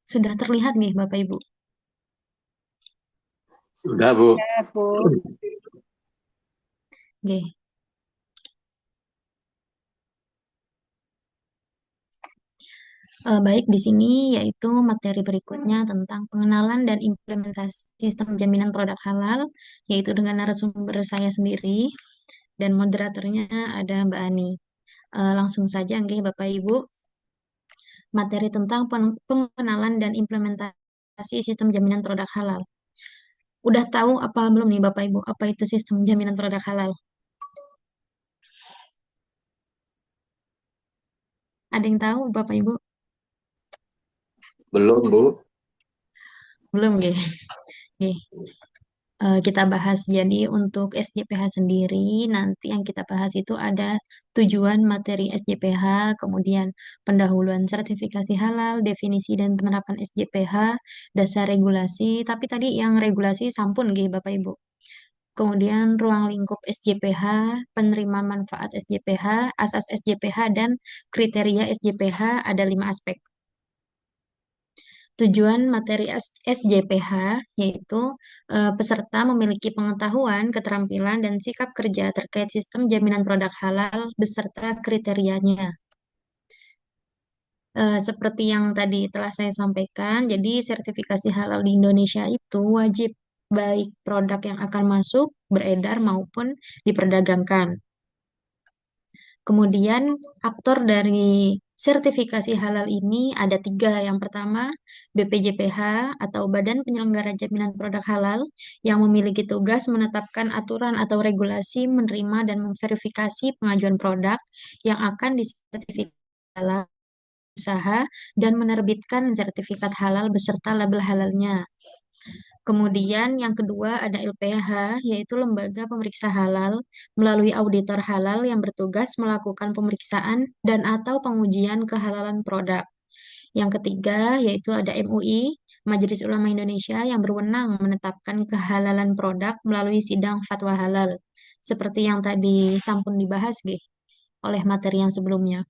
Sudah terlihat nih Bapak Ibu. Sudah, Bu. Ya, Bu. Oke. Baik di sini yaitu materi berikutnya tentang pengenalan dan implementasi sistem jaminan produk halal, yaitu dengan narasumber saya sendiri dan moderatornya ada Mbak Ani. Langsung saja, nggih, Bapak Ibu, materi tentang pengenalan dan implementasi sistem jaminan produk halal. Udah tahu apa belum nih Bapak Ibu, apa itu sistem jaminan produk halal? Ada yang tahu Bapak Ibu? Belum, Bu. Belum, nggih. Nggih. Kita bahas. Jadi untuk SJPH sendiri, nanti yang kita bahas itu ada tujuan materi SJPH, kemudian pendahuluan sertifikasi halal, definisi dan penerapan SJPH, dasar regulasi. Tapi tadi yang regulasi sampun nggih Bapak Ibu. Kemudian ruang lingkup SJPH, penerima manfaat SJPH, asas SJPH, dan kriteria SJPH ada 5 aspek. Tujuan materi SJPH yaitu peserta memiliki pengetahuan, keterampilan, dan sikap kerja terkait sistem jaminan produk halal beserta kriterianya. Seperti yang tadi telah saya sampaikan, jadi sertifikasi halal di Indonesia itu wajib baik produk yang akan masuk, beredar, maupun diperdagangkan. Kemudian aktor dari sertifikasi halal ini ada 3. Yang pertama, BPJPH atau Badan Penyelenggara Jaminan Produk Halal yang memiliki tugas menetapkan aturan atau regulasi menerima dan memverifikasi pengajuan produk yang akan disertifikasi halal usaha dan menerbitkan sertifikat halal beserta label halalnya. Kemudian yang kedua ada LPH, yaitu Lembaga Pemeriksa Halal, melalui auditor halal yang bertugas melakukan pemeriksaan dan atau pengujian kehalalan produk. Yang ketiga yaitu ada MUI, Majelis Ulama Indonesia yang berwenang menetapkan kehalalan produk melalui sidang fatwa halal. Seperti yang tadi sampun dibahas, oleh materi yang sebelumnya.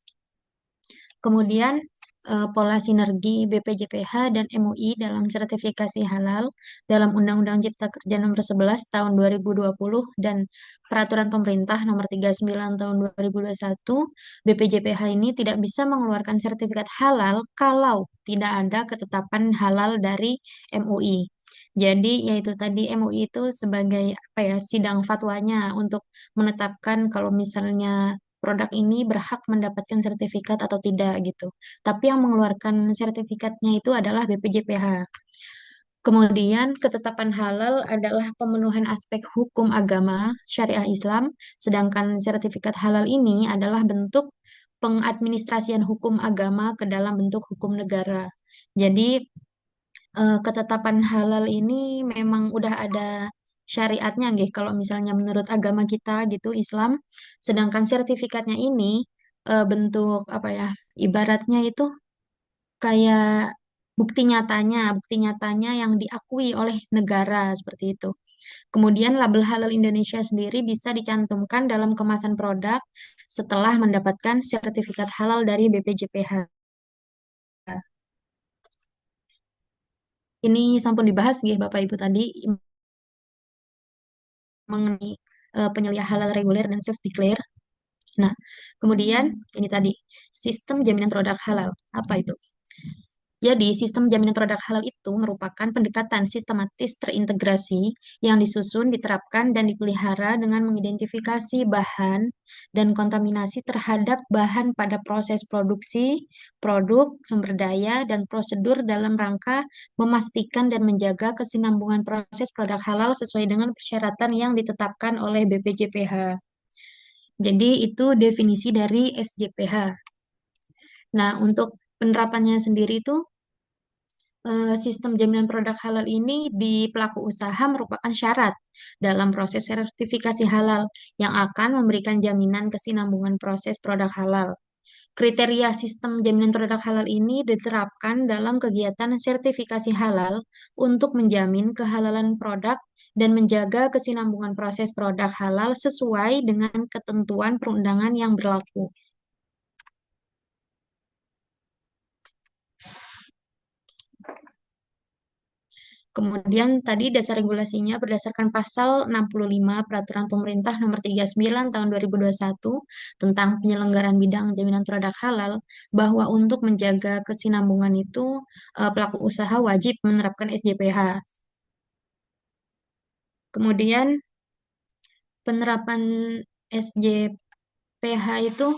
Kemudian pola sinergi BPJPH dan MUI dalam sertifikasi halal dalam Undang-Undang Cipta Kerja Nomor 11 Tahun 2020 dan Peraturan Pemerintah Nomor 39 Tahun 2021, BPJPH ini tidak bisa mengeluarkan sertifikat halal kalau tidak ada ketetapan halal dari MUI. Jadi yaitu tadi MUI itu sebagai apa ya sidang fatwanya untuk menetapkan kalau misalnya produk ini berhak mendapatkan sertifikat atau tidak gitu. Tapi yang mengeluarkan sertifikatnya itu adalah BPJPH. Kemudian ketetapan halal adalah pemenuhan aspek hukum agama syariah Islam, sedangkan sertifikat halal ini adalah bentuk pengadministrasian hukum agama ke dalam bentuk hukum negara. Jadi ketetapan halal ini memang udah ada syariatnya nggih kalau misalnya menurut agama kita gitu Islam, sedangkan sertifikatnya ini bentuk apa ya, ibaratnya itu kayak bukti nyatanya yang diakui oleh negara seperti itu. Kemudian label halal Indonesia sendiri bisa dicantumkan dalam kemasan produk setelah mendapatkan sertifikat halal dari BPJPH. Ini sampun dibahas nggih Bapak Ibu tadi mengenai penyelia halal reguler dan self declare. Nah, kemudian ini tadi sistem jaminan produk halal. Apa itu? Jadi, sistem jaminan produk halal itu merupakan pendekatan sistematis terintegrasi yang disusun, diterapkan, dan dipelihara dengan mengidentifikasi bahan dan kontaminasi terhadap bahan pada proses produksi, produk, sumber daya, dan prosedur dalam rangka memastikan dan menjaga kesinambungan proses produk halal sesuai dengan persyaratan yang ditetapkan oleh BPJPH. Jadi, itu definisi dari SJPH. Nah, untuk penerapannya sendiri itu sistem jaminan produk halal ini di pelaku usaha merupakan syarat dalam proses sertifikasi halal yang akan memberikan jaminan kesinambungan proses produk halal. Kriteria sistem jaminan produk halal ini diterapkan dalam kegiatan sertifikasi halal untuk menjamin kehalalan produk dan menjaga kesinambungan proses produk halal sesuai dengan ketentuan perundangan yang berlaku. Kemudian tadi dasar regulasinya berdasarkan pasal 65 Peraturan Pemerintah Nomor 39 Tahun 2021 tentang penyelenggaraan bidang jaminan produk halal, bahwa untuk menjaga kesinambungan itu pelaku usaha wajib menerapkan SJPH. Kemudian penerapan SJPH itu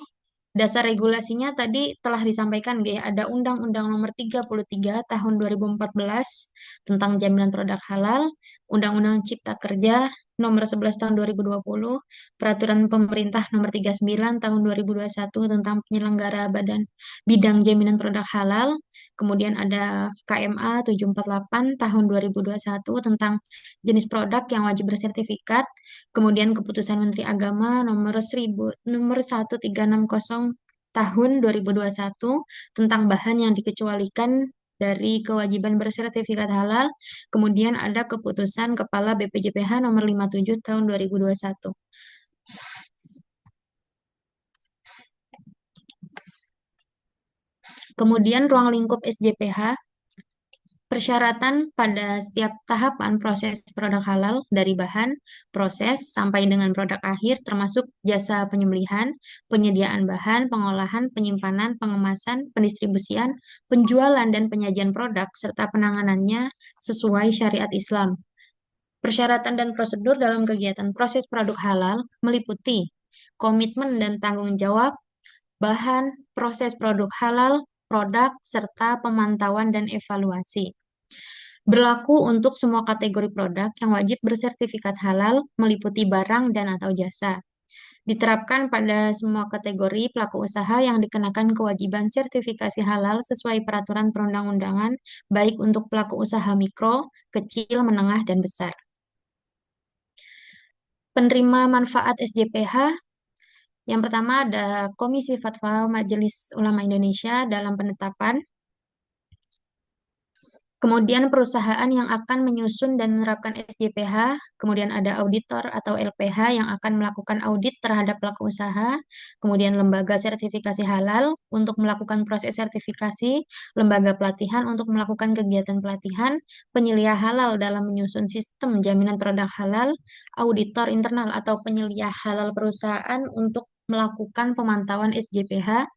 dasar regulasinya tadi telah disampaikan, G. Ada Undang-Undang Nomor 33 Tahun 2014 tentang jaminan produk halal, Undang-Undang Cipta Kerja Nomor 11 Tahun 2020, Peraturan Pemerintah Nomor 39 Tahun 2021 tentang penyelenggara badan bidang jaminan produk halal, kemudian ada KMA 748 Tahun 2021 tentang jenis produk yang wajib bersertifikat, kemudian Keputusan Menteri Agama nomor 1360 tahun 2021 tentang bahan yang dikecualikan dari kewajiban bersertifikat halal. Kemudian ada Keputusan Kepala BPJPH nomor 57 tahun 2021. Kemudian ruang lingkup SJPH. Persyaratan pada setiap tahapan proses produk halal dari bahan, proses, sampai dengan produk akhir termasuk jasa penyembelihan, penyediaan bahan, pengolahan, penyimpanan, pengemasan, pendistribusian, penjualan, dan penyajian produk, serta penanganannya sesuai syariat Islam. Persyaratan dan prosedur dalam kegiatan proses produk halal meliputi komitmen dan tanggung jawab, bahan, proses produk halal, produk, serta pemantauan dan evaluasi. Berlaku untuk semua kategori produk yang wajib bersertifikat halal, meliputi barang dan atau jasa. Diterapkan pada semua kategori pelaku usaha yang dikenakan kewajiban sertifikasi halal sesuai peraturan perundang-undangan, baik untuk pelaku usaha mikro, kecil, menengah, dan besar. Penerima manfaat SJPH, yang pertama ada Komisi Fatwa Majelis Ulama Indonesia dalam penetapan. Kemudian perusahaan yang akan menyusun dan menerapkan SJPH, kemudian ada auditor atau LPH yang akan melakukan audit terhadap pelaku usaha, kemudian lembaga sertifikasi halal untuk melakukan proses sertifikasi, lembaga pelatihan untuk melakukan kegiatan pelatihan, penyelia halal dalam menyusun sistem jaminan produk halal, auditor internal atau penyelia halal perusahaan untuk melakukan pemantauan SJPH,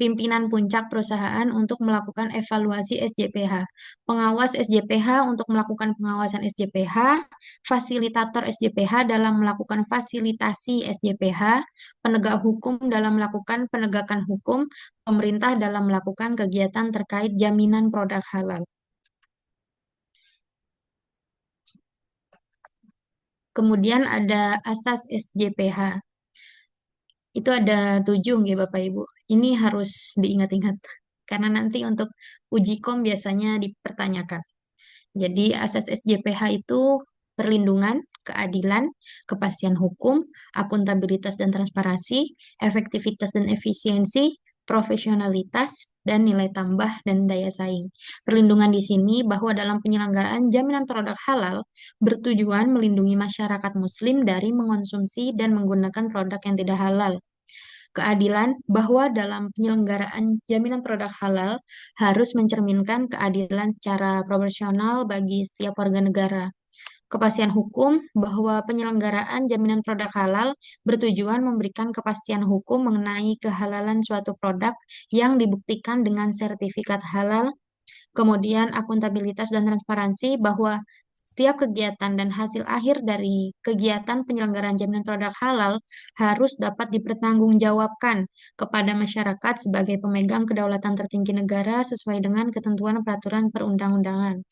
pimpinan puncak perusahaan untuk melakukan evaluasi SJPH, pengawas SJPH untuk melakukan pengawasan SJPH, fasilitator SJPH dalam melakukan fasilitasi SJPH, penegak hukum dalam melakukan penegakan hukum, pemerintah dalam melakukan kegiatan terkait jaminan produk halal. Kemudian ada asas SJPH. Itu ada 7 ya Bapak Ibu. Ini harus diingat-ingat. Karena nanti untuk uji kom biasanya dipertanyakan. Jadi asas SJPH itu perlindungan, keadilan, kepastian hukum, akuntabilitas dan transparansi, efektivitas dan efisiensi, profesionalitas, dan nilai tambah dan daya saing. Perlindungan di sini bahwa dalam penyelenggaraan jaminan produk halal bertujuan melindungi masyarakat muslim dari mengonsumsi dan menggunakan produk yang tidak halal. Keadilan bahwa dalam penyelenggaraan jaminan produk halal harus mencerminkan keadilan secara proporsional bagi setiap warga negara. Kepastian hukum bahwa penyelenggaraan jaminan produk halal bertujuan memberikan kepastian hukum mengenai kehalalan suatu produk yang dibuktikan dengan sertifikat halal. Kemudian akuntabilitas dan transparansi bahwa setiap kegiatan dan hasil akhir dari kegiatan penyelenggaraan jaminan produk halal harus dapat dipertanggungjawabkan kepada masyarakat sebagai pemegang kedaulatan tertinggi negara sesuai dengan ketentuan peraturan perundang-undangan.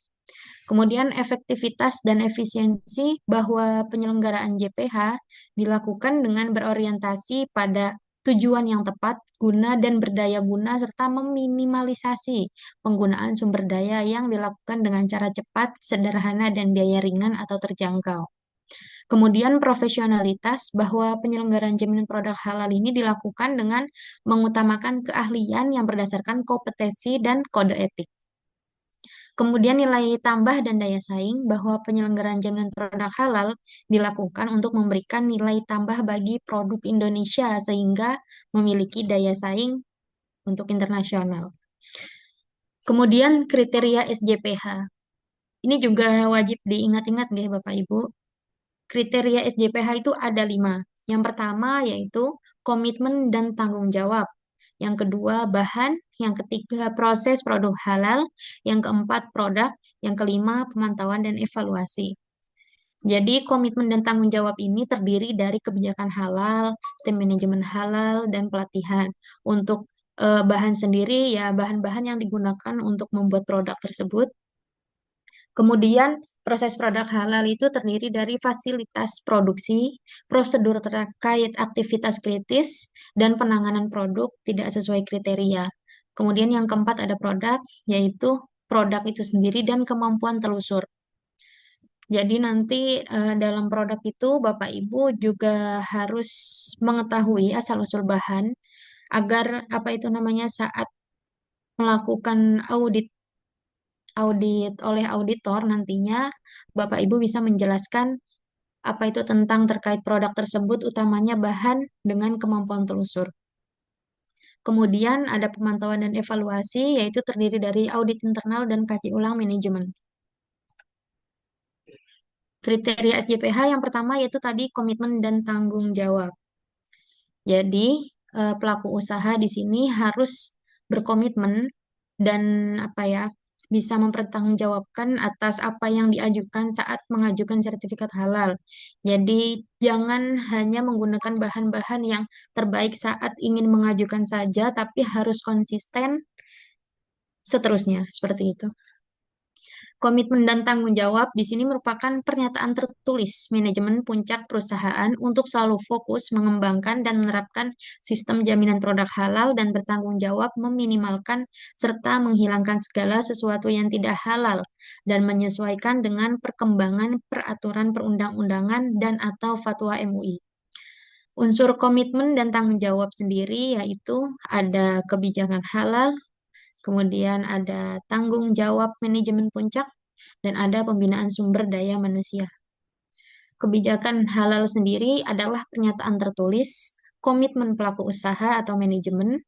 Kemudian efektivitas dan efisiensi bahwa penyelenggaraan JPH dilakukan dengan berorientasi pada tujuan yang tepat, guna dan berdaya guna, serta meminimalisasi penggunaan sumber daya yang dilakukan dengan cara cepat, sederhana, dan biaya ringan atau terjangkau. Kemudian profesionalitas bahwa penyelenggaraan jaminan produk halal ini dilakukan dengan mengutamakan keahlian yang berdasarkan kompetensi dan kode etik. Kemudian nilai tambah dan daya saing bahwa penyelenggaraan jaminan produk halal dilakukan untuk memberikan nilai tambah bagi produk Indonesia sehingga memiliki daya saing untuk internasional. Kemudian kriteria SJPH. Ini juga wajib diingat-ingat deh Bapak Ibu. Kriteria SJPH itu ada 5. Yang pertama yaitu komitmen dan tanggung jawab. Yang kedua bahan. Yang ketiga proses produk halal. Yang keempat produk. Yang kelima pemantauan dan evaluasi. Jadi komitmen dan tanggung jawab ini terdiri dari kebijakan halal, tim manajemen halal, dan pelatihan. Untuk bahan sendiri ya bahan-bahan yang digunakan untuk membuat produk tersebut. Kemudian proses produk halal itu terdiri dari fasilitas produksi, prosedur terkait aktivitas kritis, dan penanganan produk tidak sesuai kriteria. Kemudian yang keempat ada produk, yaitu produk itu sendiri dan kemampuan telusur. Jadi nanti dalam produk itu Bapak Ibu juga harus mengetahui asal-usul bahan agar apa itu namanya saat melakukan audit oleh auditor nantinya Bapak Ibu bisa menjelaskan apa itu tentang terkait produk tersebut utamanya bahan dengan kemampuan telusur. Kemudian ada pemantauan dan evaluasi yaitu terdiri dari audit internal dan kaji ulang manajemen. Kriteria SJPH yang pertama yaitu tadi komitmen dan tanggung jawab. Jadi, pelaku usaha di sini harus berkomitmen dan apa ya, bisa mempertanggungjawabkan atas apa yang diajukan saat mengajukan sertifikat halal. Jadi, jangan hanya menggunakan bahan-bahan yang terbaik saat ingin mengajukan saja, tapi harus konsisten seterusnya, seperti itu. Komitmen dan tanggung jawab di sini merupakan pernyataan tertulis manajemen puncak perusahaan untuk selalu fokus mengembangkan dan menerapkan sistem jaminan produk halal dan bertanggung jawab meminimalkan serta menghilangkan segala sesuatu yang tidak halal dan menyesuaikan dengan perkembangan peraturan perundang-undangan dan atau fatwa MUI. Unsur komitmen dan tanggung jawab sendiri yaitu ada kebijakan halal, kemudian ada tanggung jawab manajemen puncak, dan ada pembinaan sumber daya manusia. Kebijakan halal sendiri adalah pernyataan tertulis, komitmen pelaku usaha atau manajemen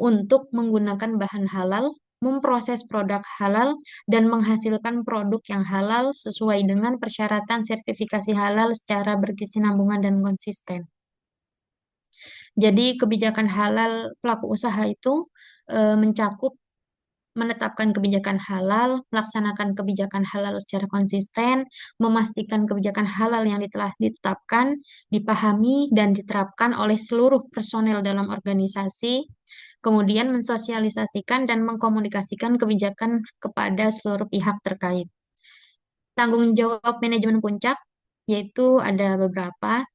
untuk menggunakan bahan halal, memproses produk halal, dan menghasilkan produk yang halal sesuai dengan persyaratan sertifikasi halal secara berkesinambungan dan konsisten. Jadi kebijakan halal pelaku usaha itu mencakup menetapkan kebijakan halal, melaksanakan kebijakan halal secara konsisten, memastikan kebijakan halal yang telah ditetapkan, dipahami, dan diterapkan oleh seluruh personel dalam organisasi, kemudian mensosialisasikan dan mengkomunikasikan kebijakan kepada seluruh pihak terkait. Tanggung jawab manajemen puncak, yaitu ada beberapa.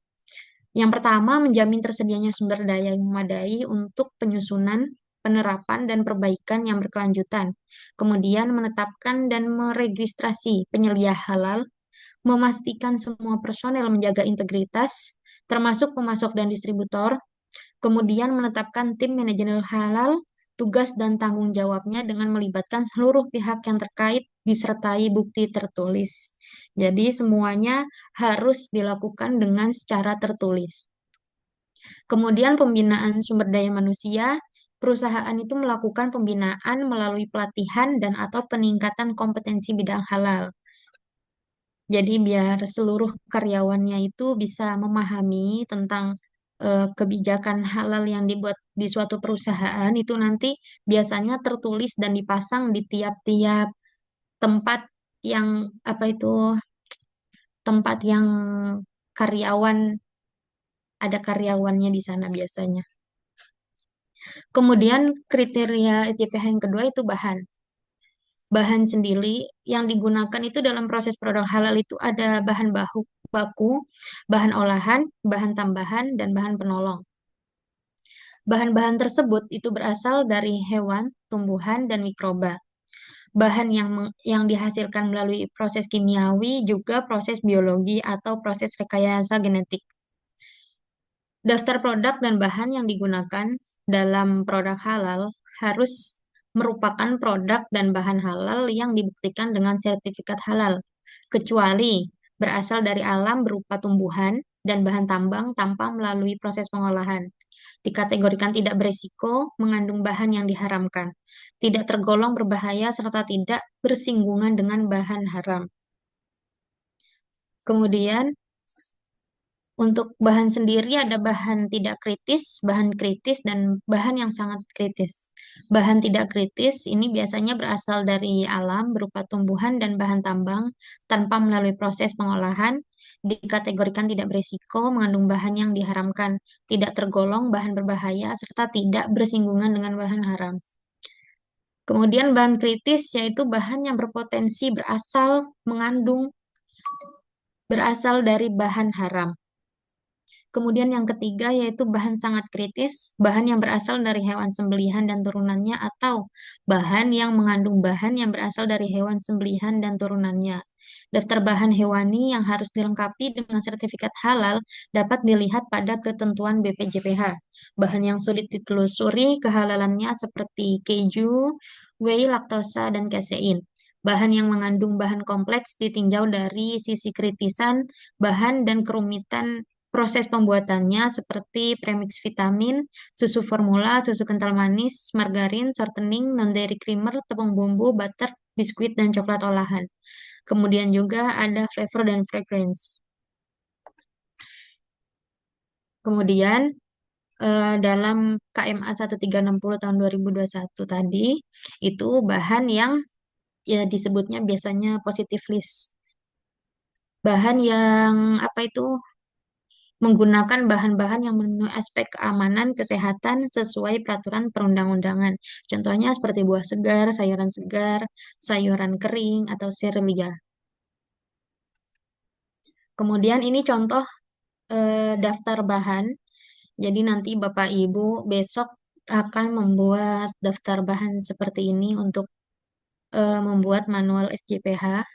Yang pertama, menjamin tersedianya sumber daya yang memadai untuk penyusunan, penerapan, dan perbaikan yang berkelanjutan. Kemudian, menetapkan dan meregistrasi penyelia halal, memastikan semua personel menjaga integritas, termasuk pemasok dan distributor. Kemudian, menetapkan tim manajemen halal, tugas dan tanggung jawabnya dengan melibatkan seluruh pihak yang terkait disertai bukti tertulis. Jadi, semuanya harus dilakukan dengan secara tertulis. Kemudian pembinaan sumber daya manusia, perusahaan itu melakukan pembinaan melalui pelatihan dan atau peningkatan kompetensi bidang halal. Jadi biar seluruh karyawannya itu bisa memahami tentang kebijakan halal yang dibuat di suatu perusahaan itu nanti biasanya tertulis dan dipasang di tiap-tiap tempat yang apa itu tempat yang karyawan ada karyawannya di sana biasanya. Kemudian kriteria SJPH yang kedua itu bahan. Bahan sendiri yang digunakan itu dalam proses produk halal itu ada bahan baku, bahan olahan, bahan tambahan, dan bahan penolong. Bahan-bahan tersebut itu berasal dari hewan, tumbuhan, dan mikroba. Bahan yang dihasilkan melalui proses kimiawi juga proses biologi atau proses rekayasa genetik. Daftar produk dan bahan yang digunakan dalam produk halal harus merupakan produk dan bahan halal yang dibuktikan dengan sertifikat halal, kecuali berasal dari alam berupa tumbuhan, dan bahan tambang tanpa melalui proses pengolahan. Dikategorikan tidak berisiko, mengandung bahan yang diharamkan, tidak tergolong berbahaya serta tidak bersinggungan dengan bahan haram. Kemudian untuk bahan sendiri ada bahan tidak kritis, bahan kritis, dan bahan yang sangat kritis. Bahan tidak kritis ini biasanya berasal dari alam berupa tumbuhan dan bahan tambang tanpa melalui proses pengolahan, dikategorikan tidak berisiko, mengandung bahan yang diharamkan, tidak tergolong bahan berbahaya, serta tidak bersinggungan dengan bahan haram. Kemudian bahan kritis yaitu bahan yang berpotensi berasal dari bahan haram. Kemudian yang ketiga yaitu bahan sangat kritis, bahan yang berasal dari hewan sembelihan dan turunannya atau bahan yang mengandung bahan yang berasal dari hewan sembelihan dan turunannya. Daftar bahan hewani yang harus dilengkapi dengan sertifikat halal dapat dilihat pada ketentuan BPJPH. Bahan yang sulit ditelusuri kehalalannya seperti keju, whey, laktosa, dan kasein. Bahan yang mengandung bahan kompleks ditinjau dari sisi kritisan, bahan dan kerumitan proses pembuatannya seperti premix vitamin, susu formula, susu kental manis, margarin, shortening, non-dairy creamer, tepung bumbu, butter, biskuit, dan coklat olahan. Kemudian juga ada flavor dan fragrance. Kemudian dalam KMA 1360 tahun 2021 tadi, itu bahan yang ya disebutnya biasanya positive list. Bahan yang apa itu menggunakan bahan-bahan yang memenuhi aspek keamanan kesehatan sesuai peraturan perundang-undangan. Contohnya seperti buah segar, sayuran kering, atau serealia. Kemudian ini contoh daftar bahan. Jadi nanti Bapak Ibu besok akan membuat daftar bahan seperti ini untuk membuat manual SJPH.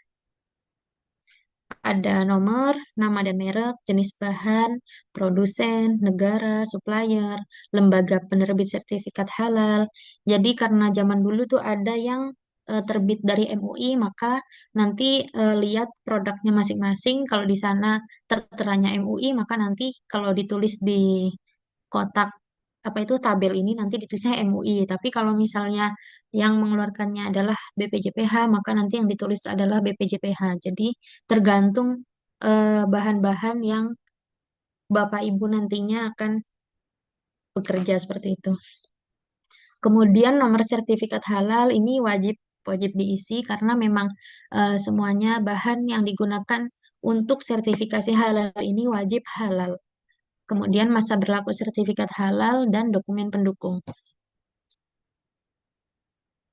Ada nomor, nama dan merek, jenis bahan, produsen, negara, supplier, lembaga penerbit sertifikat halal. Jadi karena zaman dulu tuh ada yang terbit dari MUI, maka nanti lihat produknya masing-masing. Kalau di sana terteranya MUI, maka nanti kalau ditulis di kotak apa itu tabel ini nanti ditulisnya MUI. Tapi kalau misalnya yang mengeluarkannya adalah BPJPH, maka nanti yang ditulis adalah BPJPH. Jadi tergantung bahan-bahan yang Bapak Ibu nantinya akan bekerja seperti itu. Kemudian nomor sertifikat halal ini wajib wajib diisi karena memang semuanya bahan yang digunakan untuk sertifikasi halal ini wajib halal. Kemudian masa berlaku sertifikat halal dan dokumen pendukung.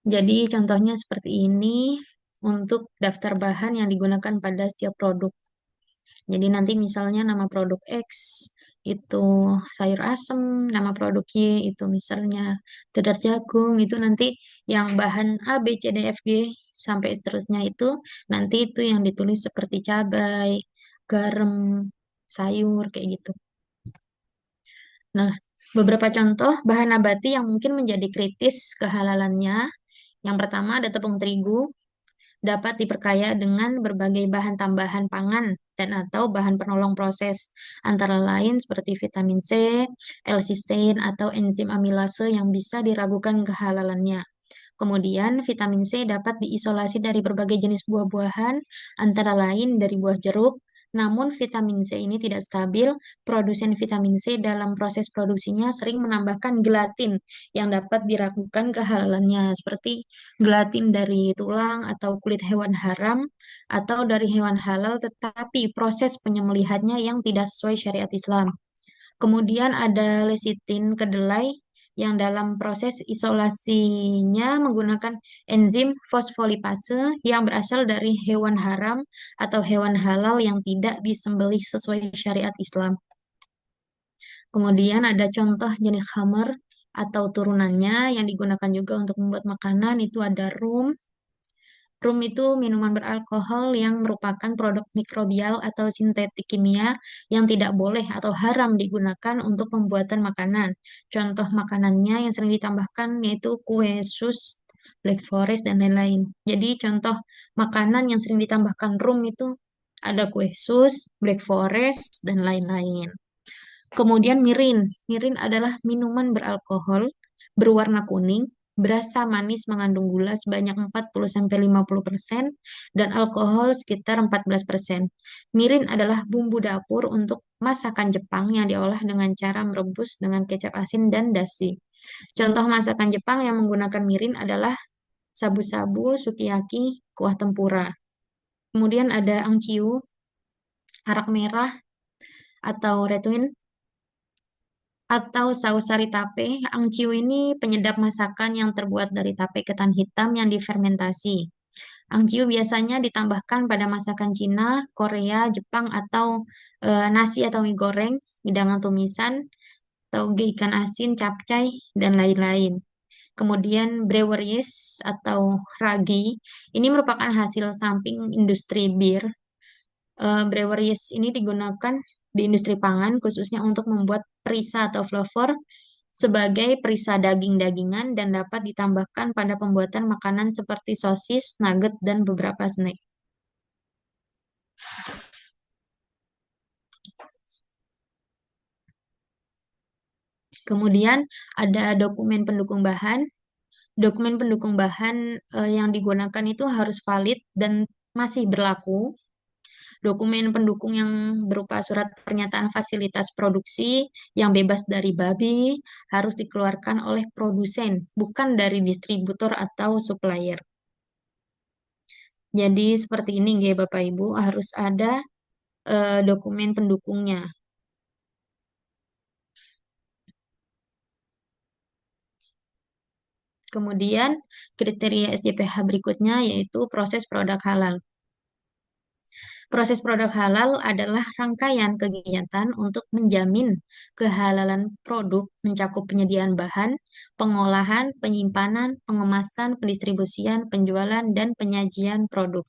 Jadi contohnya seperti ini untuk daftar bahan yang digunakan pada setiap produk. Jadi nanti misalnya nama produk X itu sayur asem, nama produk Y itu misalnya dadar jagung, itu nanti yang bahan A, B, C, D, F, G sampai seterusnya itu nanti itu yang ditulis seperti cabai, garam, sayur kayak gitu. Nah, beberapa contoh bahan nabati yang mungkin menjadi kritis kehalalannya. Yang pertama ada tepung terigu, dapat diperkaya dengan berbagai bahan tambahan pangan dan atau bahan penolong proses, antara lain seperti vitamin C, L-cysteine, atau enzim amilase yang bisa diragukan kehalalannya. Kemudian, vitamin C dapat diisolasi dari berbagai jenis buah-buahan, antara lain dari buah jeruk. Namun, vitamin C ini tidak stabil. Produsen vitamin C dalam proses produksinya sering menambahkan gelatin yang dapat diragukan kehalalannya, seperti gelatin dari tulang atau kulit hewan haram, atau dari hewan halal, tetapi proses penyembelihannya yang tidak sesuai syariat Islam. Kemudian ada lecitin kedelai yang dalam proses isolasinya menggunakan enzim fosfolipase yang berasal dari hewan haram atau hewan halal yang tidak disembelih sesuai syariat Islam. Kemudian ada contoh jenis khamar atau turunannya yang digunakan juga untuk membuat makanan, itu ada rum. Rum itu minuman beralkohol yang merupakan produk mikrobial atau sintetik kimia yang tidak boleh atau haram digunakan untuk pembuatan makanan. Contoh makanannya yang sering ditambahkan yaitu kue sus, Black Forest, dan lain-lain. Jadi contoh makanan yang sering ditambahkan rum itu ada kue sus, Black Forest, dan lain-lain. Kemudian mirin. Mirin adalah minuman beralkohol berwarna kuning, berasa manis mengandung gula sebanyak 40-50% dan alkohol sekitar 14%. Mirin adalah bumbu dapur untuk masakan Jepang yang diolah dengan cara merebus dengan kecap asin dan dashi. Contoh masakan Jepang yang menggunakan mirin adalah sabu-sabu, sukiyaki, kuah tempura. Kemudian ada angciu, arak merah atau red wine atau saus sari tape. Angciu ini penyedap masakan yang terbuat dari tape ketan hitam yang difermentasi. Angciu biasanya ditambahkan pada masakan Cina, Korea, Jepang atau nasi atau mie goreng, hidangan tumisan, tauge ikan asin, capcay, dan lain-lain. Kemudian breweries atau ragi ini merupakan hasil samping industri bir. Breweries ini digunakan di industri pangan khususnya untuk membuat perisa atau flavor sebagai perisa daging-dagingan dan dapat ditambahkan pada pembuatan makanan seperti sosis, nugget, dan beberapa snack. Kemudian ada dokumen pendukung bahan. Dokumen pendukung bahan yang digunakan itu harus valid dan masih berlaku. Dokumen pendukung yang berupa surat pernyataan fasilitas produksi yang bebas dari babi harus dikeluarkan oleh produsen, bukan dari distributor atau supplier. Jadi seperti ini ya Bapak Ibu, harus ada dokumen pendukungnya. Kemudian kriteria SJPH berikutnya yaitu proses produk halal. Proses produk halal adalah rangkaian kegiatan untuk menjamin kehalalan produk mencakup penyediaan bahan, pengolahan, penyimpanan, pengemasan, pendistribusian, penjualan, dan penyajian produk.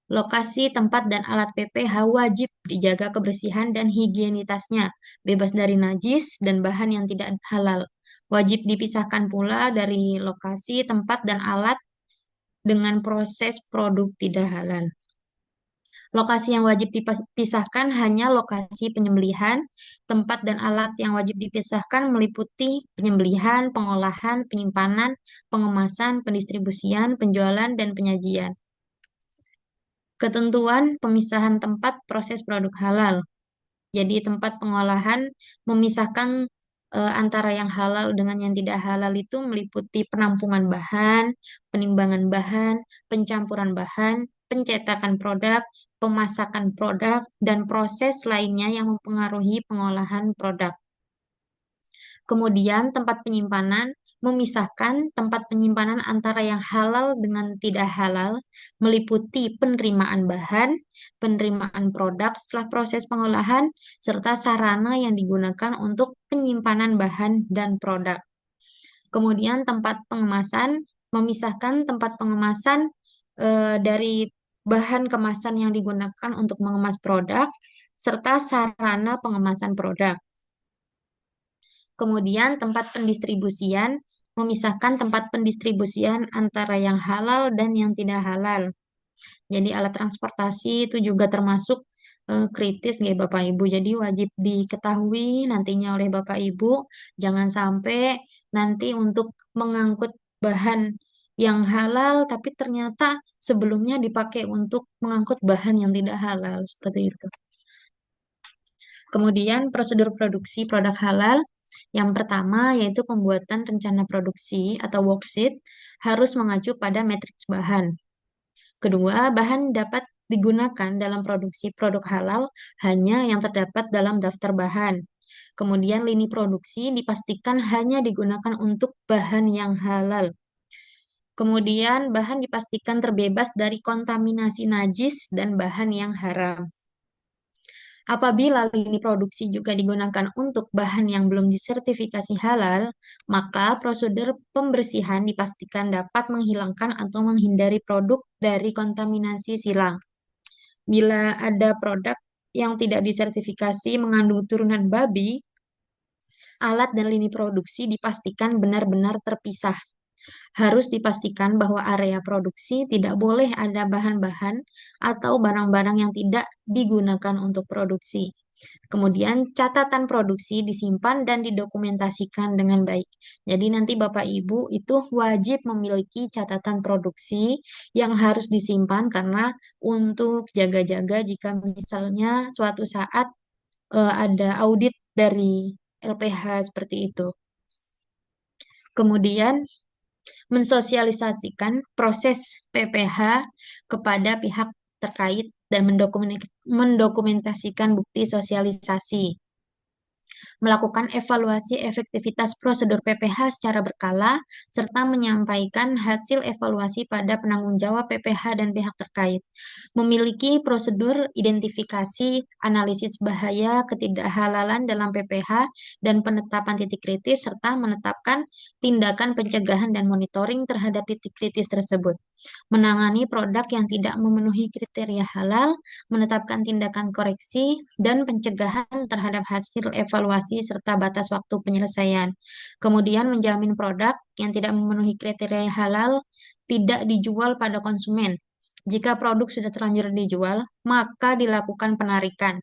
Lokasi, tempat, dan alat PPH wajib dijaga kebersihan dan higienitasnya, bebas dari najis dan bahan yang tidak halal. Wajib dipisahkan pula dari lokasi, tempat, dan alat dengan proses produk tidak halal. Lokasi yang wajib dipisahkan hanya lokasi penyembelihan, tempat dan alat yang wajib dipisahkan meliputi penyembelihan, pengolahan, penyimpanan, pengemasan, pendistribusian, penjualan, dan penyajian. Ketentuan pemisahan tempat proses produk halal. Jadi tempat pengolahan memisahkan antara yang halal dengan yang tidak halal itu meliputi penampungan bahan, penimbangan bahan, pencampuran bahan, pencetakan produk, pemasakan produk, dan proses lainnya yang mempengaruhi pengolahan produk. Kemudian tempat penyimpanan memisahkan tempat penyimpanan antara yang halal dengan tidak halal, meliputi penerimaan bahan, penerimaan produk setelah proses pengolahan, serta sarana yang digunakan untuk penyimpanan bahan dan produk. Kemudian tempat pengemasan memisahkan tempat pengemasan dari bahan kemasan yang digunakan untuk mengemas produk, serta sarana pengemasan produk. Kemudian tempat pendistribusian memisahkan tempat pendistribusian antara yang halal dan yang tidak halal. Jadi alat transportasi itu juga termasuk kritis ya Bapak Ibu. Jadi wajib diketahui nantinya oleh Bapak Ibu, jangan sampai nanti untuk mengangkut bahan yang halal tapi ternyata sebelumnya dipakai untuk mengangkut bahan yang tidak halal seperti itu. Kemudian prosedur produksi produk halal. Yang pertama yaitu pembuatan rencana produksi atau worksheet harus mengacu pada matriks bahan. Kedua, bahan dapat digunakan dalam produksi produk halal hanya yang terdapat dalam daftar bahan. Kemudian lini produksi dipastikan hanya digunakan untuk bahan yang halal. Kemudian bahan dipastikan terbebas dari kontaminasi najis dan bahan yang haram. Apabila lini produksi juga digunakan untuk bahan yang belum disertifikasi halal, maka prosedur pembersihan dipastikan dapat menghilangkan atau menghindari produk dari kontaminasi silang. Bila ada produk yang tidak disertifikasi mengandung turunan babi, alat dan lini produksi dipastikan benar-benar terpisah. Harus dipastikan bahwa area produksi tidak boleh ada bahan-bahan atau barang-barang yang tidak digunakan untuk produksi. Kemudian catatan produksi disimpan dan didokumentasikan dengan baik. Jadi nanti Bapak Ibu itu wajib memiliki catatan produksi yang harus disimpan karena untuk jaga-jaga jika misalnya suatu saat ada audit dari LPH seperti itu. Kemudian mensosialisasikan proses PPH kepada pihak terkait dan mendokumentasikan bukti sosialisasi, melakukan evaluasi efektivitas prosedur PPH secara berkala, serta menyampaikan hasil evaluasi pada penanggung jawab PPH dan pihak terkait. Memiliki prosedur identifikasi, analisis bahaya, ketidakhalalan dalam PPH, dan penetapan titik kritis, serta menetapkan tindakan pencegahan dan monitoring terhadap titik kritis tersebut. Menangani produk yang tidak memenuhi kriteria halal, menetapkan tindakan koreksi, dan pencegahan terhadap hasil evaluasi serta batas waktu penyelesaian. Kemudian menjamin produk yang tidak memenuhi kriteria halal tidak dijual pada konsumen. Jika produk sudah terlanjur dijual, maka dilakukan penarikan.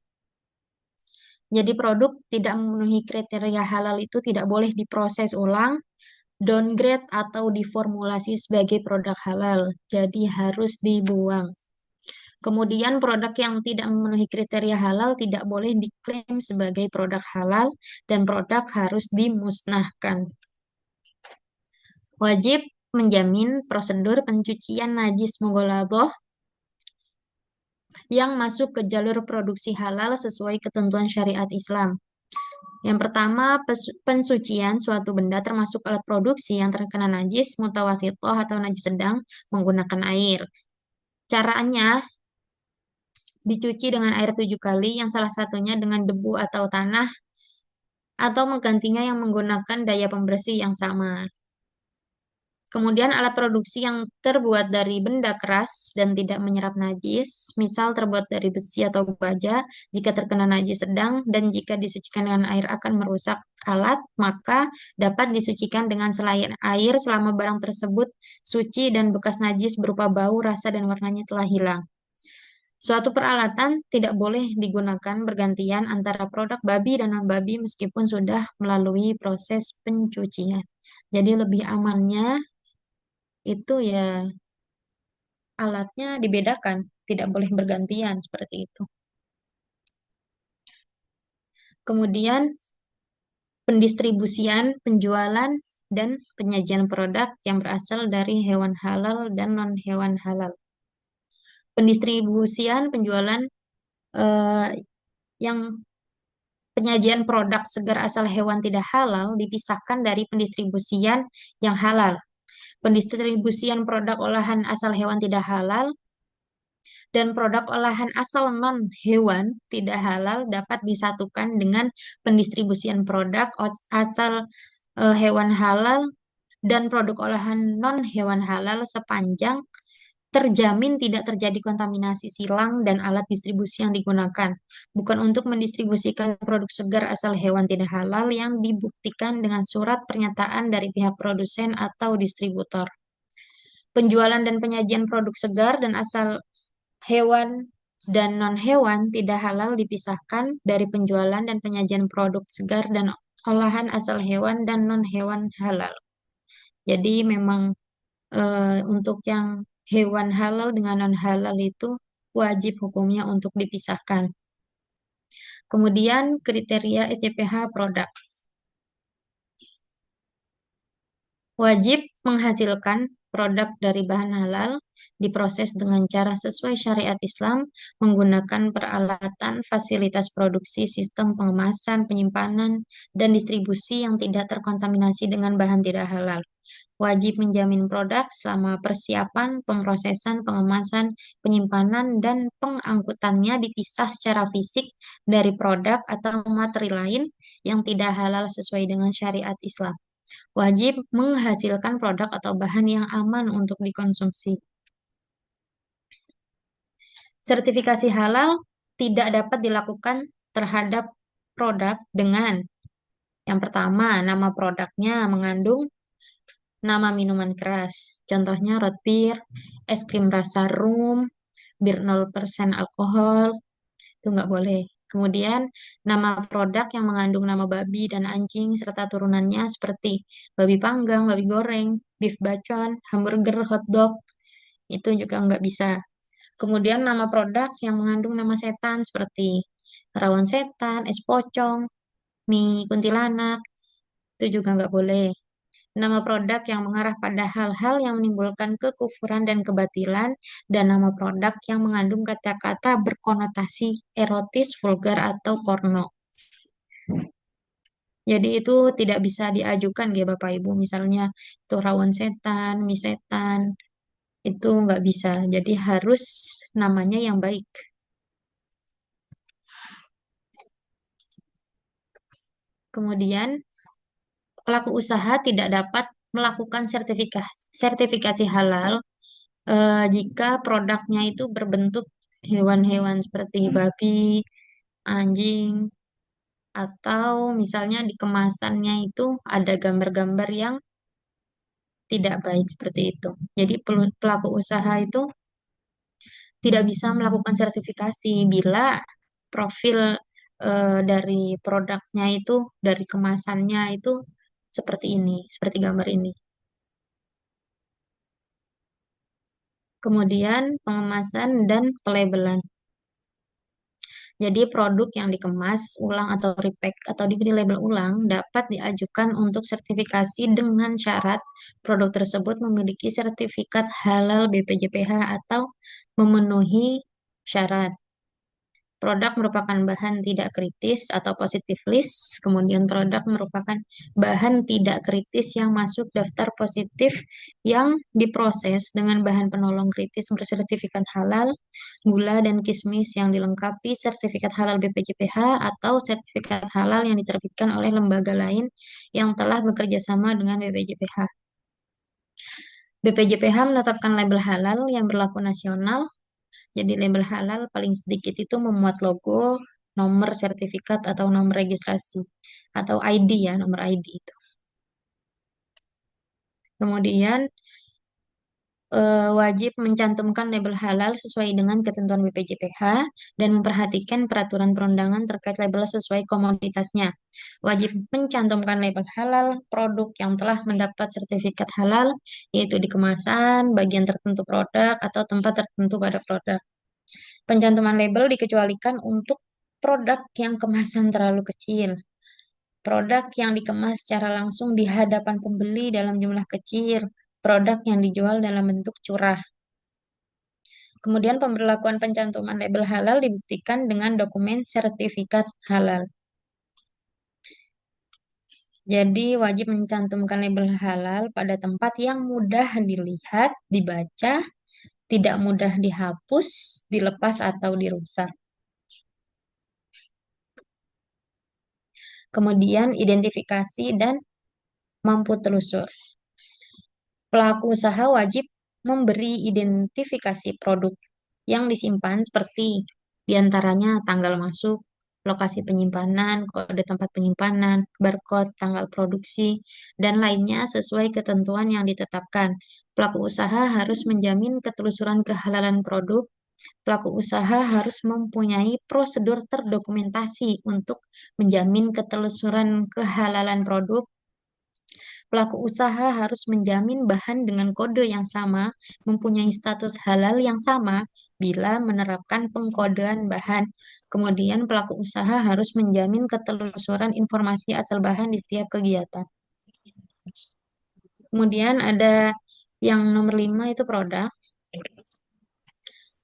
Jadi produk tidak memenuhi kriteria halal itu tidak boleh diproses ulang, downgrade atau diformulasi sebagai produk halal. Jadi harus dibuang. Kemudian produk yang tidak memenuhi kriteria halal tidak boleh diklaim sebagai produk halal dan produk harus dimusnahkan. Wajib menjamin prosedur pencucian najis mughaladhah yang masuk ke jalur produksi halal sesuai ketentuan syariat Islam. Yang pertama, pensucian suatu benda termasuk alat produksi yang terkena najis, mutawasitoh atau najis sedang menggunakan air. Caranya dicuci dengan air 7 kali, yang salah satunya dengan debu atau tanah, atau menggantinya yang menggunakan daya pembersih yang sama. Kemudian alat produksi yang terbuat dari benda keras dan tidak menyerap najis, misal terbuat dari besi atau baja, jika terkena najis sedang dan jika disucikan dengan air akan merusak alat, maka dapat disucikan dengan selain air selama barang tersebut suci dan bekas najis berupa bau, rasa, dan warnanya telah hilang. Suatu peralatan tidak boleh digunakan bergantian antara produk babi dan non-babi meskipun sudah melalui proses pencucian. Jadi lebih amannya itu ya alatnya dibedakan, tidak boleh bergantian seperti itu. Kemudian pendistribusian, penjualan, dan penyajian produk yang berasal dari hewan halal dan non-hewan halal. Pendistribusian, penjualan eh, yang penyajian produk segar asal hewan tidak halal dipisahkan dari pendistribusian yang halal. Pendistribusian produk olahan asal hewan tidak halal dan produk olahan asal non-hewan tidak halal dapat disatukan dengan pendistribusian produk asal hewan halal dan produk olahan non-hewan halal sepanjang terjamin tidak terjadi kontaminasi silang dan alat distribusi yang digunakan, bukan untuk mendistribusikan produk segar asal hewan tidak halal yang dibuktikan dengan surat pernyataan dari pihak produsen atau distributor. Penjualan dan penyajian produk segar dan asal hewan dan non-hewan tidak halal dipisahkan dari penjualan dan penyajian produk segar dan olahan asal hewan dan non-hewan halal. Jadi memang untuk yang hewan halal dengan non-halal itu wajib hukumnya untuk dipisahkan. Kemudian kriteria SCPH produk. Wajib menghasilkan produk dari bahan halal diproses dengan cara sesuai syariat Islam menggunakan peralatan, fasilitas produksi, sistem pengemasan, penyimpanan, dan distribusi yang tidak terkontaminasi dengan bahan tidak halal. Wajib menjamin produk selama persiapan, pemrosesan, pengemasan, penyimpanan, dan pengangkutannya dipisah secara fisik dari produk atau materi lain yang tidak halal sesuai dengan syariat Islam. Wajib menghasilkan produk atau bahan yang aman untuk dikonsumsi. Sertifikasi halal tidak dapat dilakukan terhadap produk dengan yang pertama, nama produknya mengandung nama minuman keras. Contohnya root beer, es krim rasa rum, bir 0% alkohol, itu nggak boleh. Kemudian nama produk yang mengandung nama babi dan anjing serta turunannya seperti babi panggang, babi goreng, beef bacon, hamburger, hotdog, itu juga nggak bisa. Kemudian nama produk yang mengandung nama setan seperti rawon setan, es pocong, mie kuntilanak, itu juga nggak boleh. Nama produk yang mengarah pada hal-hal yang menimbulkan kekufuran dan kebatilan, dan nama produk yang mengandung kata-kata berkonotasi erotis, vulgar, atau porno. Jadi itu tidak bisa diajukan ya Bapak Ibu. Misalnya itu rawon setan, mie setan, itu nggak bisa. Jadi harus namanya yang baik. Kemudian pelaku usaha tidak dapat melakukan sertifikasi halal jika produknya itu berbentuk hewan-hewan seperti babi, anjing, atau misalnya di kemasannya itu ada gambar-gambar yang tidak baik seperti itu. Jadi pelaku usaha itu tidak bisa melakukan sertifikasi bila profil dari produknya itu, dari kemasannya itu seperti ini, seperti gambar ini. Kemudian pengemasan dan pelabelan. Jadi produk yang dikemas ulang atau repack atau diberi label ulang dapat diajukan untuk sertifikasi dengan syarat produk tersebut memiliki sertifikat halal BPJPH atau memenuhi syarat. Produk merupakan bahan tidak kritis atau positif list, kemudian produk merupakan bahan tidak kritis yang masuk daftar positif yang diproses dengan bahan penolong kritis bersertifikat halal, gula dan kismis yang dilengkapi sertifikat halal BPJPH atau sertifikat halal yang diterbitkan oleh lembaga lain yang telah bekerja sama dengan BPJPH. BPJPH menetapkan label halal yang berlaku nasional. Jadi label halal paling sedikit itu memuat logo, nomor sertifikat atau nomor registrasi atau ID ya, nomor ID itu. Kemudian wajib mencantumkan label halal sesuai dengan ketentuan BPJPH dan memperhatikan peraturan perundangan terkait label sesuai komoditasnya. Wajib mencantumkan label halal produk yang telah mendapat sertifikat halal, yaitu di kemasan, bagian tertentu produk, atau tempat tertentu pada produk. Pencantuman label dikecualikan untuk produk yang kemasan terlalu kecil, produk yang dikemas secara langsung di hadapan pembeli dalam jumlah kecil, produk yang dijual dalam bentuk curah. Kemudian pemberlakuan pencantuman label halal dibuktikan dengan dokumen sertifikat halal. Jadi wajib mencantumkan label halal pada tempat yang mudah dilihat, dibaca, tidak mudah dihapus, dilepas atau dirusak. Kemudian identifikasi dan mampu telusur. Pelaku usaha wajib memberi identifikasi produk yang disimpan seperti diantaranya tanggal masuk, lokasi penyimpanan, kode tempat penyimpanan, barcode, tanggal produksi, dan lainnya sesuai ketentuan yang ditetapkan. Pelaku usaha harus menjamin ketelusuran kehalalan produk. Pelaku usaha harus mempunyai prosedur terdokumentasi untuk menjamin ketelusuran kehalalan produk. Pelaku usaha harus menjamin bahan dengan kode yang sama, mempunyai status halal yang sama bila menerapkan pengkodean bahan. Kemudian pelaku usaha harus menjamin ketelusuran informasi asal bahan di setiap kegiatan. Kemudian ada yang nomor 5 itu produk.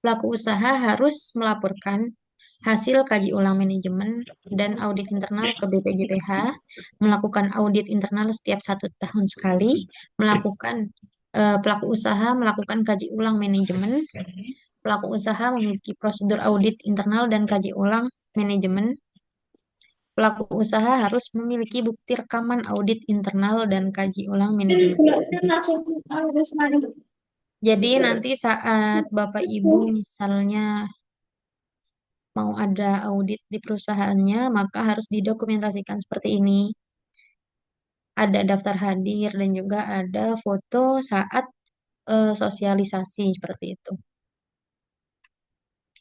Pelaku usaha harus melaporkan hasil kaji ulang manajemen dan audit internal ke BPJPH, melakukan audit internal setiap 1 tahun sekali, pelaku usaha melakukan kaji ulang manajemen, pelaku usaha memiliki prosedur audit internal dan kaji ulang manajemen, pelaku usaha harus memiliki bukti rekaman audit internal dan kaji ulang manajemen. Jadi nanti saat Bapak Ibu misalnya mau ada audit di perusahaannya, maka harus didokumentasikan seperti ini. ada daftar hadir dan juga ada foto saat sosialisasi seperti itu.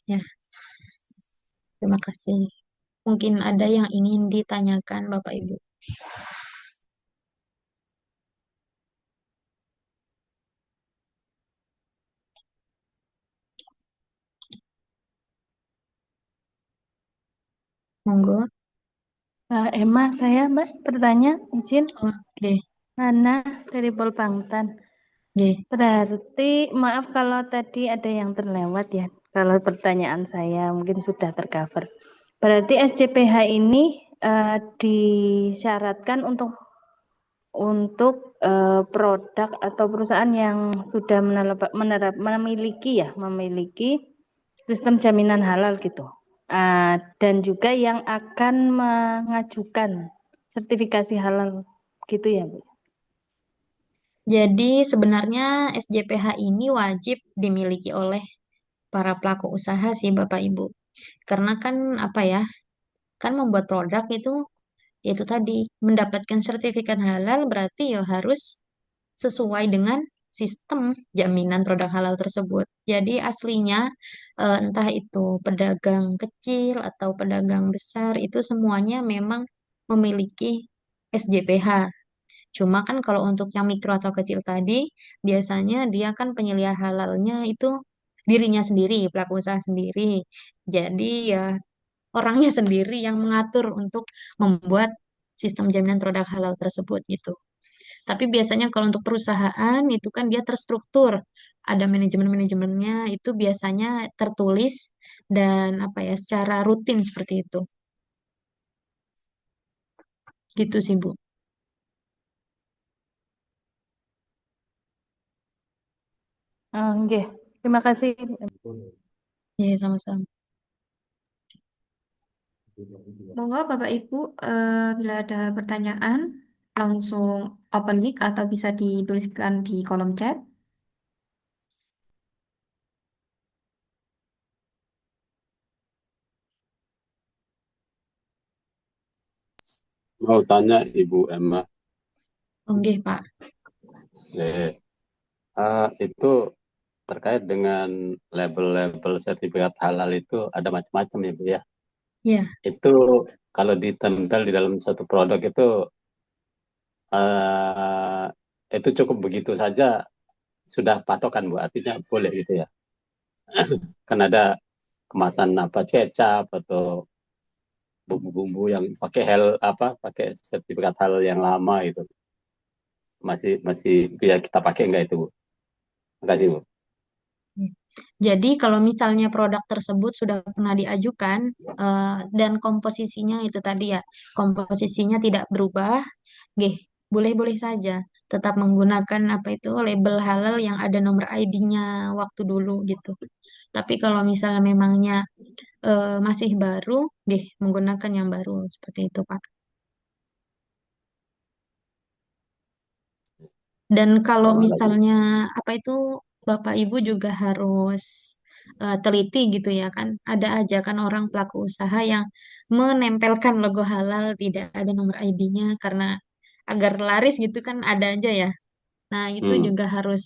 Ya, terima kasih. Mungkin ada yang ingin ditanyakan Bapak Ibu. Monggo. Emma, saya Mbak bertanya, izin. Oke, Hana dari Polbangtan. oke. Berarti, maaf kalau tadi ada yang terlewat ya. Kalau pertanyaan saya mungkin sudah tercover. Berarti SCPH ini disyaratkan untuk produk atau perusahaan yang sudah memiliki sistem jaminan halal gitu. Dan juga yang akan mengajukan sertifikasi halal gitu ya, Bu. Jadi sebenarnya SJPH ini wajib dimiliki oleh para pelaku usaha sih Bapak Ibu. Karena kan apa ya, kan membuat produk itu tadi mendapatkan sertifikat halal berarti ya harus sesuai dengan sistem jaminan produk halal tersebut. Jadi aslinya entah itu pedagang kecil atau pedagang besar itu semuanya memang memiliki SJPH. Cuma kan kalau untuk yang mikro atau kecil tadi biasanya dia kan penyelia halalnya itu dirinya sendiri, pelaku usaha sendiri. Jadi ya orangnya sendiri yang mengatur untuk membuat sistem jaminan produk halal tersebut gitu. Tapi biasanya kalau untuk perusahaan itu kan dia terstruktur, ada manajemen-manajemennya itu biasanya tertulis dan apa ya secara rutin seperti itu. Gitu sih Bu. Nggih. Terima kasih. Ya sama-sama. Monggo Bapak Ibu, bila ada pertanyaan langsung open mic atau bisa dituliskan di kolom chat. Mau tanya Ibu Emma, Oke Pak. eh, itu terkait dengan label-label sertifikat halal itu ada macam-macam ya Bu ya. Ya, Itu kalau ditempel di dalam suatu produk eh, itu cukup begitu saja sudah patokan Bu, artinya boleh gitu ya. Kan ada kemasan apa kecap atau bumbu-bumbu yang pakai sertifikat halal yang lama itu masih masih bisa kita pakai enggak itu Bu? Makasih Bu. jadi kalau misalnya produk tersebut sudah pernah diajukan dan komposisinya itu tadi ya, komposisinya tidak berubah, nggih, boleh-boleh saja tetap menggunakan apa itu label halal yang ada nomor ID-nya waktu dulu gitu. Tapi kalau misalnya memangnya masih baru, nggih, menggunakan yang baru seperti itu, Pak. Dan kalau Sama lagi. misalnya apa itu Bapak Ibu juga harus teliti gitu ya kan. Ada aja kan orang pelaku usaha yang menempelkan logo halal tidak ada nomor ID-nya karena agar laris gitu kan ada aja ya. Nah, itu Hmm. juga harus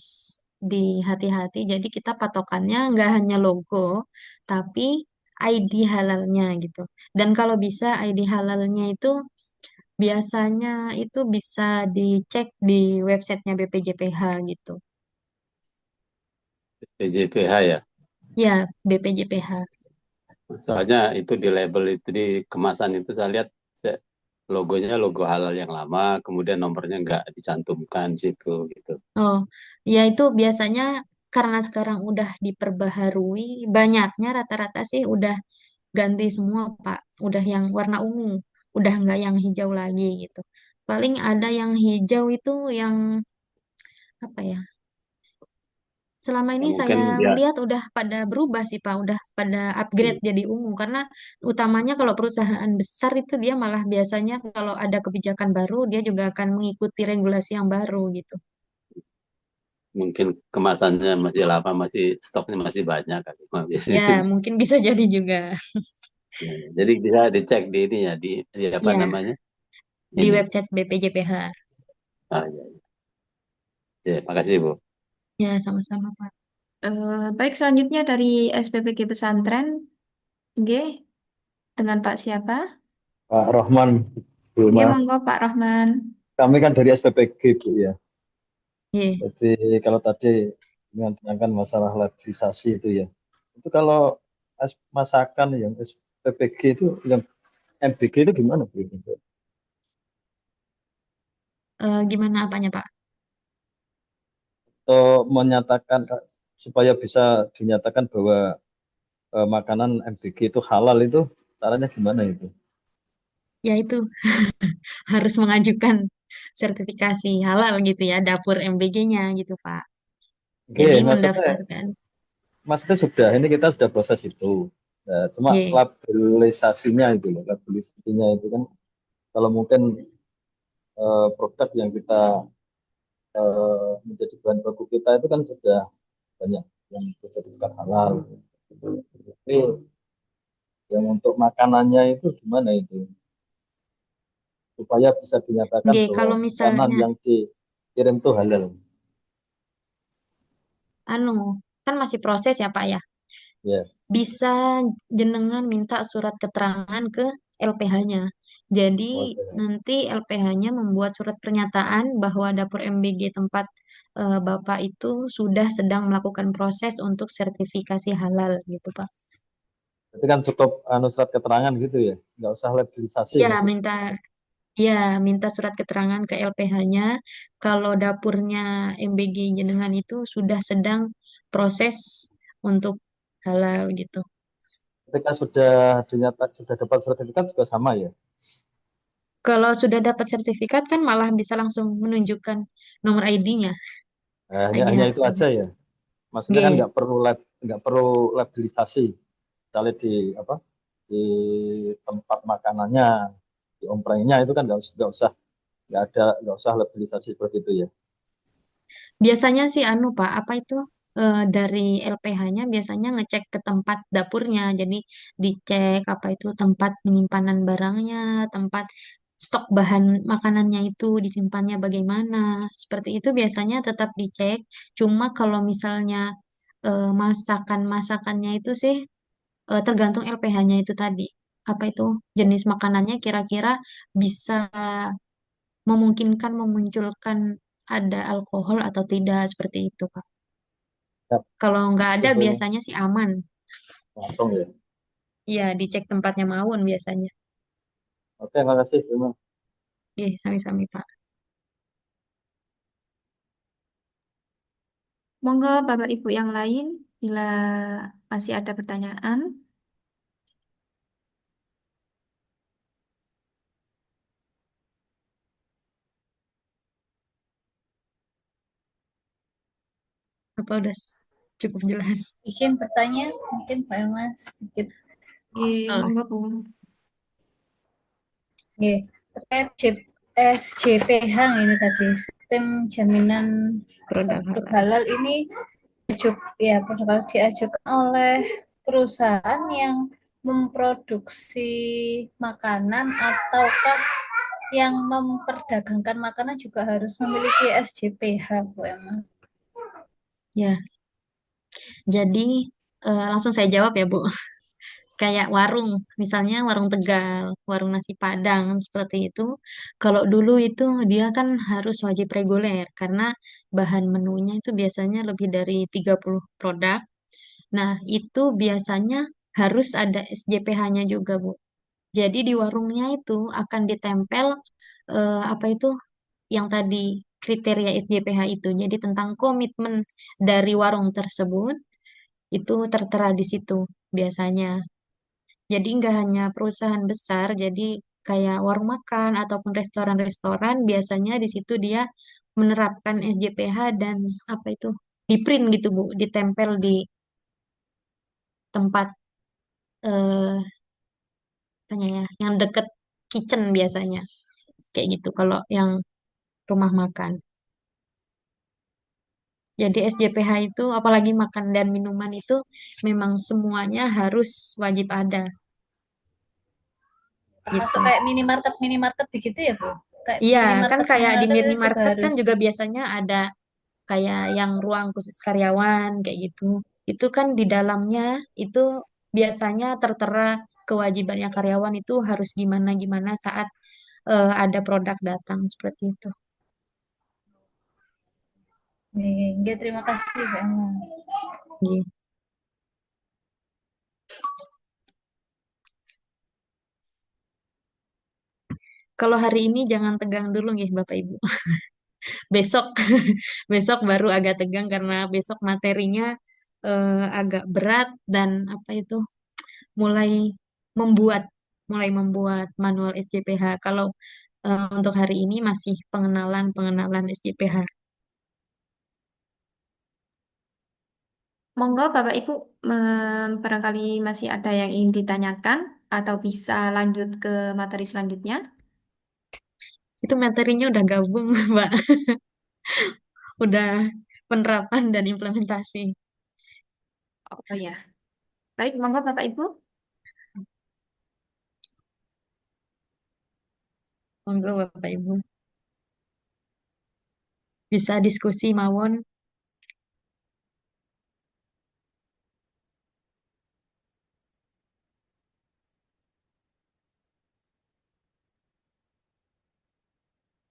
dihati-hati. Jadi kita patokannya nggak hanya logo, tapi ID halalnya gitu. Dan kalau bisa ID halalnya itu biasanya itu bisa dicek di websitenya BPJPH gitu. PJPH ya. Ya, BPJPH. Soalnya itu di label itu di kemasan itu saya lihat logonya logo halal yang lama, kemudian nomornya nggak dicantumkan situ gitu. Oh, ya itu biasanya karena sekarang udah diperbaharui, banyaknya rata-rata sih udah ganti semua, Pak. Udah yang warna ungu, udah nggak yang hijau lagi gitu. Paling ada yang hijau itu yang apa ya? Selama Ya ini mungkin saya ya melihat udah pada berubah sih Pak, udah pada upgrade jadi ungu karena utamanya kalau perusahaan besar itu dia malah biasanya kalau ada kebijakan baru dia juga akan mengikuti regulasi yang baru gitu. mungkin kemasannya masih lama, masih stoknya masih banyak kali. Ya, mungkin bisa jadi juga. Jadi bisa dicek di ini ya di apa Ya, namanya di ini website BPJPH. Ah, ya, ya. Ya, makasih Bu. Ya, sama-sama, Pak. Baik, selanjutnya dari SPPG Pesantren, G, dengan Pak siapa? Pak Rohman, Bu G, Mas. monggo Pak Rahman. Kami kan dari SPPG, Bu ya. Ye. Jadi kalau tadi menanyakan masalah laborisasi itu ya. Itu kalau masakan yang SPPG itu, yang MBG itu gimana, Bu? Gimana apanya, Pak? Atau menyatakan supaya bisa dinyatakan bahwa makanan MBG itu halal itu caranya gimana itu? Ya itu harus mengajukan sertifikasi halal gitu ya, dapur MBG-nya gitu, Pak. Oke, Jadi maksudnya mendaftarkan. maksudnya sudah ini kita sudah proses itu. Nah, cuma Ye. labelisasinya itu loh, labelisasinya itu kan kalau mungkin produk yang kita menjadi bahan baku kita itu kan sudah banyak yang bersertifikat halal. Tapi yang untuk makanannya itu gimana itu? Supaya bisa dinyatakan Ye, bahwa kalau makanan misalnya yang dikirim itu halal. anu kan masih proses ya, Pak ya. Ya, Bisa jenengan minta surat keterangan ke LPH-nya. Jadi oke. nanti LPH-nya membuat surat pernyataan bahwa dapur MBG tempat Bapak itu sudah sedang melakukan proses untuk sertifikasi halal gitu, Pak. Itu kan cukup surat keterangan gitu ya, nggak usah labelisasi Ya, maksudnya. minta ya minta surat keterangan ke LPH-nya kalau dapurnya MBG jenengan itu sudah sedang proses untuk halal gitu. Ketika sudah dinyatakan sudah dapat sertifikat juga sama ya. Kalau sudah dapat sertifikat kan malah bisa langsung menunjukkan nomor ID-nya, Nah, hanya ID itu halal. aja ya. Maksudnya kan G. nggak perlu labelisasi. Misalnya di apa di tempat makanannya, di omprengnya itu kan nggak usah labelisasi seperti itu ya. Biasanya sih anu Pak, apa itu dari LPH-nya biasanya ngecek ke tempat dapurnya. Jadi dicek apa itu tempat penyimpanan barangnya, tempat stok bahan makanannya itu disimpannya bagaimana. Seperti itu biasanya tetap dicek. Cuma kalau misalnya masakannya itu sih tergantung LPH-nya itu tadi. Apa itu jenis makanannya kira-kira bisa memungkinkan memunculkan ada alkohol atau tidak seperti itu, Pak. Ya, Kalau nggak ada itu biasanya sih aman. langsung ya. Ya, dicek tempatnya mawon biasanya. Oke, makasih. Terima. Oke, sami-sami, Pak. Monggo Bapak Ibu yang lain, bila masih ada pertanyaan. Apa udah cukup jelas? Izin bertanya, mungkin Pak Mas sedikit. Oh, Monggo Bu. Oke, terkait SJPH ini tadi, sistem jaminan produk produk halal. halal ini produk halal diajukan oleh perusahaan yang memproduksi makanan ataukah yang memperdagangkan makanan juga harus memiliki SJPH, Bu Emma? Ya, jadi langsung saya jawab ya, Bu. Kayak warung, misalnya warung Tegal, warung nasi Padang, seperti itu. Kalau dulu itu dia kan harus wajib reguler, karena bahan menunya itu biasanya lebih dari 30 produk. Nah, itu biasanya harus ada SJPH-nya juga, Bu. Jadi di warungnya itu akan ditempel apa itu yang tadi kriteria SJPH itu. Jadi tentang komitmen dari warung tersebut itu tertera di situ biasanya. Jadi nggak hanya perusahaan besar, jadi kayak warung makan ataupun restoran-restoran biasanya di situ dia menerapkan SJPH dan apa itu di print gitu Bu, ditempel di tempat apanya ya, yang deket kitchen biasanya kayak gitu kalau yang rumah makan. Jadi SJPH itu apalagi makan dan minuman itu memang semuanya harus wajib ada Termasuk gitu. kayak minimarket begitu ya, Bu? Kayak Iya, kan minimarket kayak di minimarket itu juga minimarket kan harus. juga biasanya ada kayak yang ruang khusus karyawan kayak gitu. Itu kan di dalamnya itu biasanya tertera kewajibannya karyawan itu harus gimana-gimana saat ada produk datang seperti itu. Nggih, terima kasih Mbak Emma. Iya. Kalau hari ini jangan tegang dulu nih Bapak Ibu. Besok besok baru agak tegang karena besok materinya agak berat dan apa itu mulai membuat mulai membuat manual SJPH. Kalau untuk hari ini masih pengenalan SJPH. Monggo Bapak Ibu, barangkali masih ada yang ingin ditanyakan atau bisa lanjut ke materi selanjutnya. Itu materinya udah gabung, Mbak. Udah penerapan dan implementasi. Oh ya, baik, monggo Bapak Ibu. Monggo Bapak Ibu. Bisa diskusi mawon.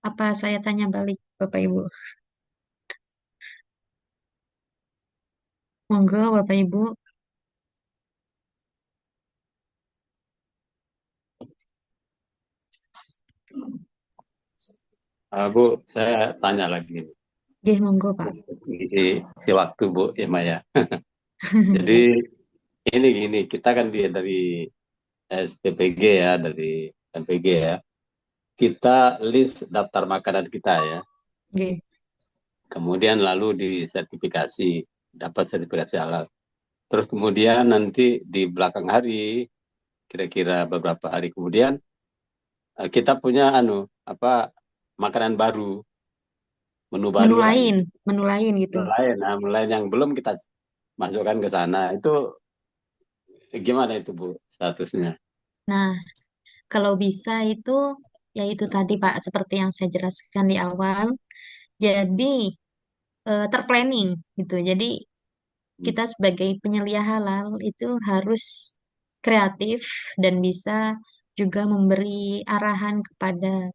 Apa saya tanya balik, Bapak Ibu? Monggo, Bapak Ibu. Bu, saya tanya lagi. Oke, monggo, Pak. Si waktu Bu Emma ya. Jadi ini gini, kita kan dari SPPG ya, dari MPG ya. Kita list daftar makanan kita ya. Oke. Kemudian lalu disertifikasi, dapat sertifikasi halal. Terus kemudian nanti di belakang hari, kira-kira beberapa hari kemudian, kita punya makanan baru, menu baru lah. Menu lain gitu. Menu lain yang belum kita masukkan ke sana. Itu gimana itu Bu statusnya? Nah, kalau bisa itu, ya itu tadi Pak, seperti yang saya jelaskan di awal. Jadi, terplanning gitu. Jadi, kita sebagai penyelia halal itu harus kreatif dan bisa juga memberi arahan kepada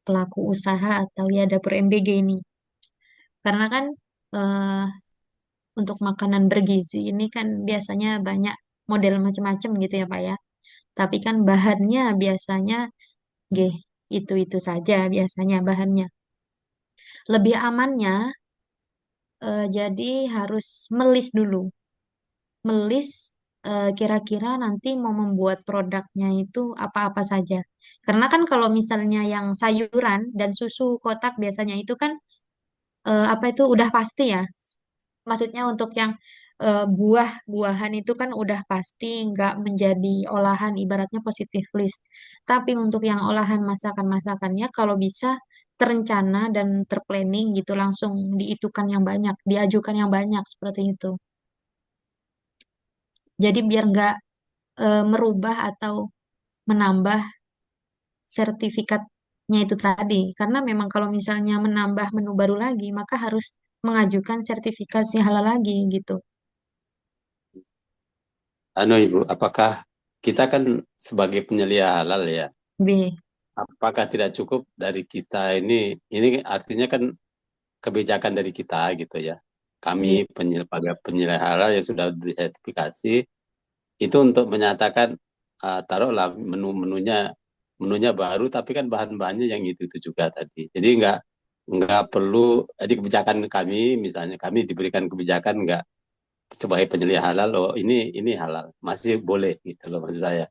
pelaku usaha atau ya dapur MBG ini. Karena kan eh, untuk makanan bergizi ini kan biasanya banyak model macam-macam gitu ya Pak ya. Tapi kan bahannya biasanya geh, itu-itu saja biasanya bahannya. Lebih amannya jadi harus melis dulu. Melis kira-kira nanti mau membuat produknya itu apa-apa saja. Karena kan kalau misalnya yang sayuran dan susu kotak biasanya itu kan apa itu udah pasti ya. Maksudnya untuk yang buah-buahan itu kan udah pasti nggak menjadi olahan ibaratnya positif list. Tapi untuk yang olahan masakan-masakannya kalau bisa terencana dan terplanning gitu langsung diitukan yang banyak, diajukan yang banyak seperti itu. Jadi biar nggak merubah atau menambah sertifikatnya itu tadi. Karena memang kalau misalnya menambah menu baru lagi, maka harus mengajukan sertifikasi halal lagi gitu. Ibu, apakah kita kan sebagai penyelia halal ya, B. apakah tidak cukup dari kita ini artinya kan kebijakan dari kita gitu ya. Kami B. penyelia halal yang sudah disertifikasi itu untuk menyatakan taruhlah menunya baru tapi kan bahan-bahannya yang itu juga tadi. Jadi nggak perlu jadi kebijakan kami misalnya kami diberikan kebijakan nggak sebagai penyelia halal ini halal masih boleh gitu loh maksud saya.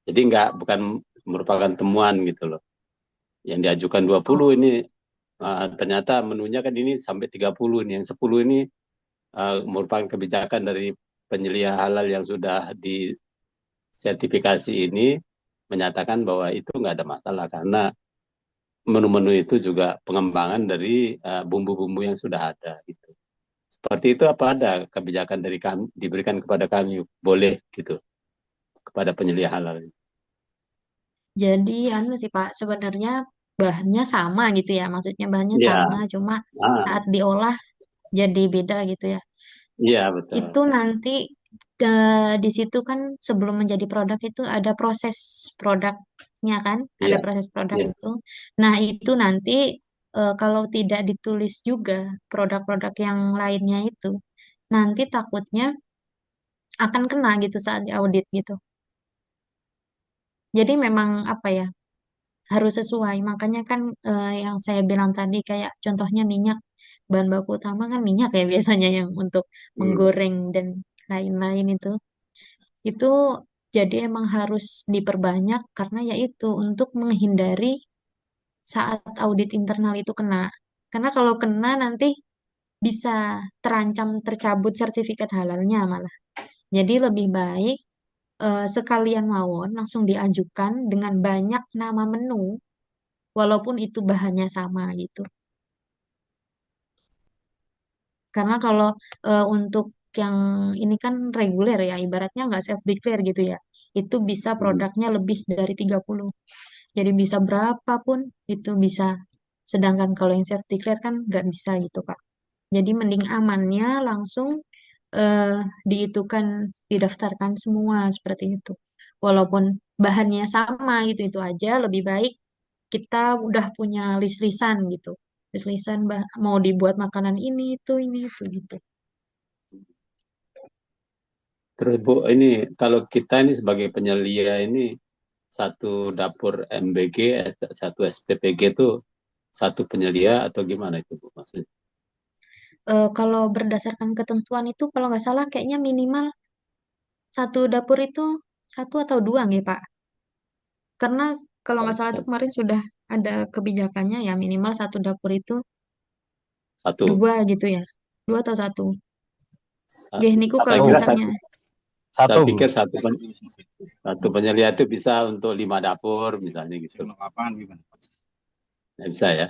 Jadi bukan merupakan temuan gitu loh. Yang diajukan 20 ini ternyata menunya kan ini sampai 30 nih. Yang 10 ini merupakan kebijakan dari penyelia halal yang sudah disertifikasi ini menyatakan bahwa itu nggak ada masalah karena menu-menu itu juga pengembangan dari bumbu-bumbu yang sudah ada gitu. Seperti itu apa ada kebijakan dari kami diberikan kepada kami boleh gitu kepada penyelia halal. Jadi anu sih Pak, sebenarnya bahannya sama gitu ya, maksudnya bahannya Iya, sama, cuma saat diolah jadi beda gitu ya. iya betul. Itu nanti di situ kan sebelum menjadi produk itu ada proses produknya kan, ada Iya, proses produk iya. itu. Nah, itu nanti kalau tidak ditulis juga produk-produk yang lainnya itu, nanti takutnya akan kena gitu saat audit gitu. Jadi memang apa ya, harus sesuai. Makanya kan yang saya bilang tadi kayak contohnya minyak, bahan baku utama kan minyak ya biasanya yang untuk Hmm. menggoreng dan lain-lain itu. Itu jadi emang harus diperbanyak karena yaitu untuk menghindari saat audit internal itu kena. Karena kalau kena nanti bisa terancam tercabut sertifikat halalnya malah. Jadi lebih baik sekalian mawon langsung diajukan dengan banyak nama menu walaupun itu bahannya sama gitu. Karena kalau untuk yang ini kan reguler ya, ibaratnya nggak self declare gitu ya. Itu bisa Hmm. produknya lebih dari 30. Jadi bisa berapapun itu bisa. Sedangkan kalau yang self declare kan nggak bisa gitu, Kak. Jadi mending amannya langsung eh, diitukan, didaftarkan semua seperti itu. Walaupun bahannya sama gitu itu aja, lebih baik kita udah punya list-listan gitu. List-listan mau dibuat makanan ini itu gitu. Terus Bu, ini kalau kita ini sebagai penyelia ini satu dapur MBG, satu SPPG itu satu penyelia atau gimana itu Bu maksudnya? Kalau berdasarkan ketentuan itu kalau nggak salah kayaknya minimal satu dapur itu satu atau dua nggih Pak? Karena kalau nggak salah itu kemarin sudah ada kebijakannya ya minimal satu dapur itu Satu. dua gitu ya. Dua atau satu. Sa- Nggih niku Saya kalau Satu, kira misalnya saya satu. pikir satu penyelia itu bisa untuk 5 dapur misalnya gitu. Ya, bisa ya.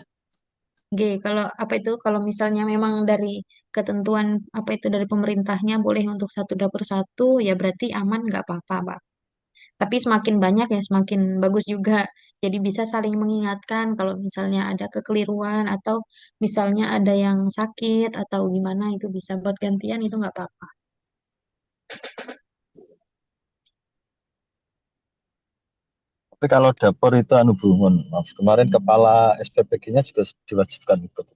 nggih kalau apa itu kalau misalnya memang dari ketentuan apa itu dari pemerintahnya boleh untuk satu dapur satu ya berarti aman nggak apa-apa Pak. Tapi semakin banyak ya semakin bagus juga. Jadi bisa saling mengingatkan kalau misalnya ada kekeliruan atau misalnya ada yang sakit atau gimana itu bisa buat gantian itu nggak apa-apa. Tapi kalau dapur itu anu Bu, mohon maaf. Kemarin kepala SPPG-nya juga diwajibkan ikut.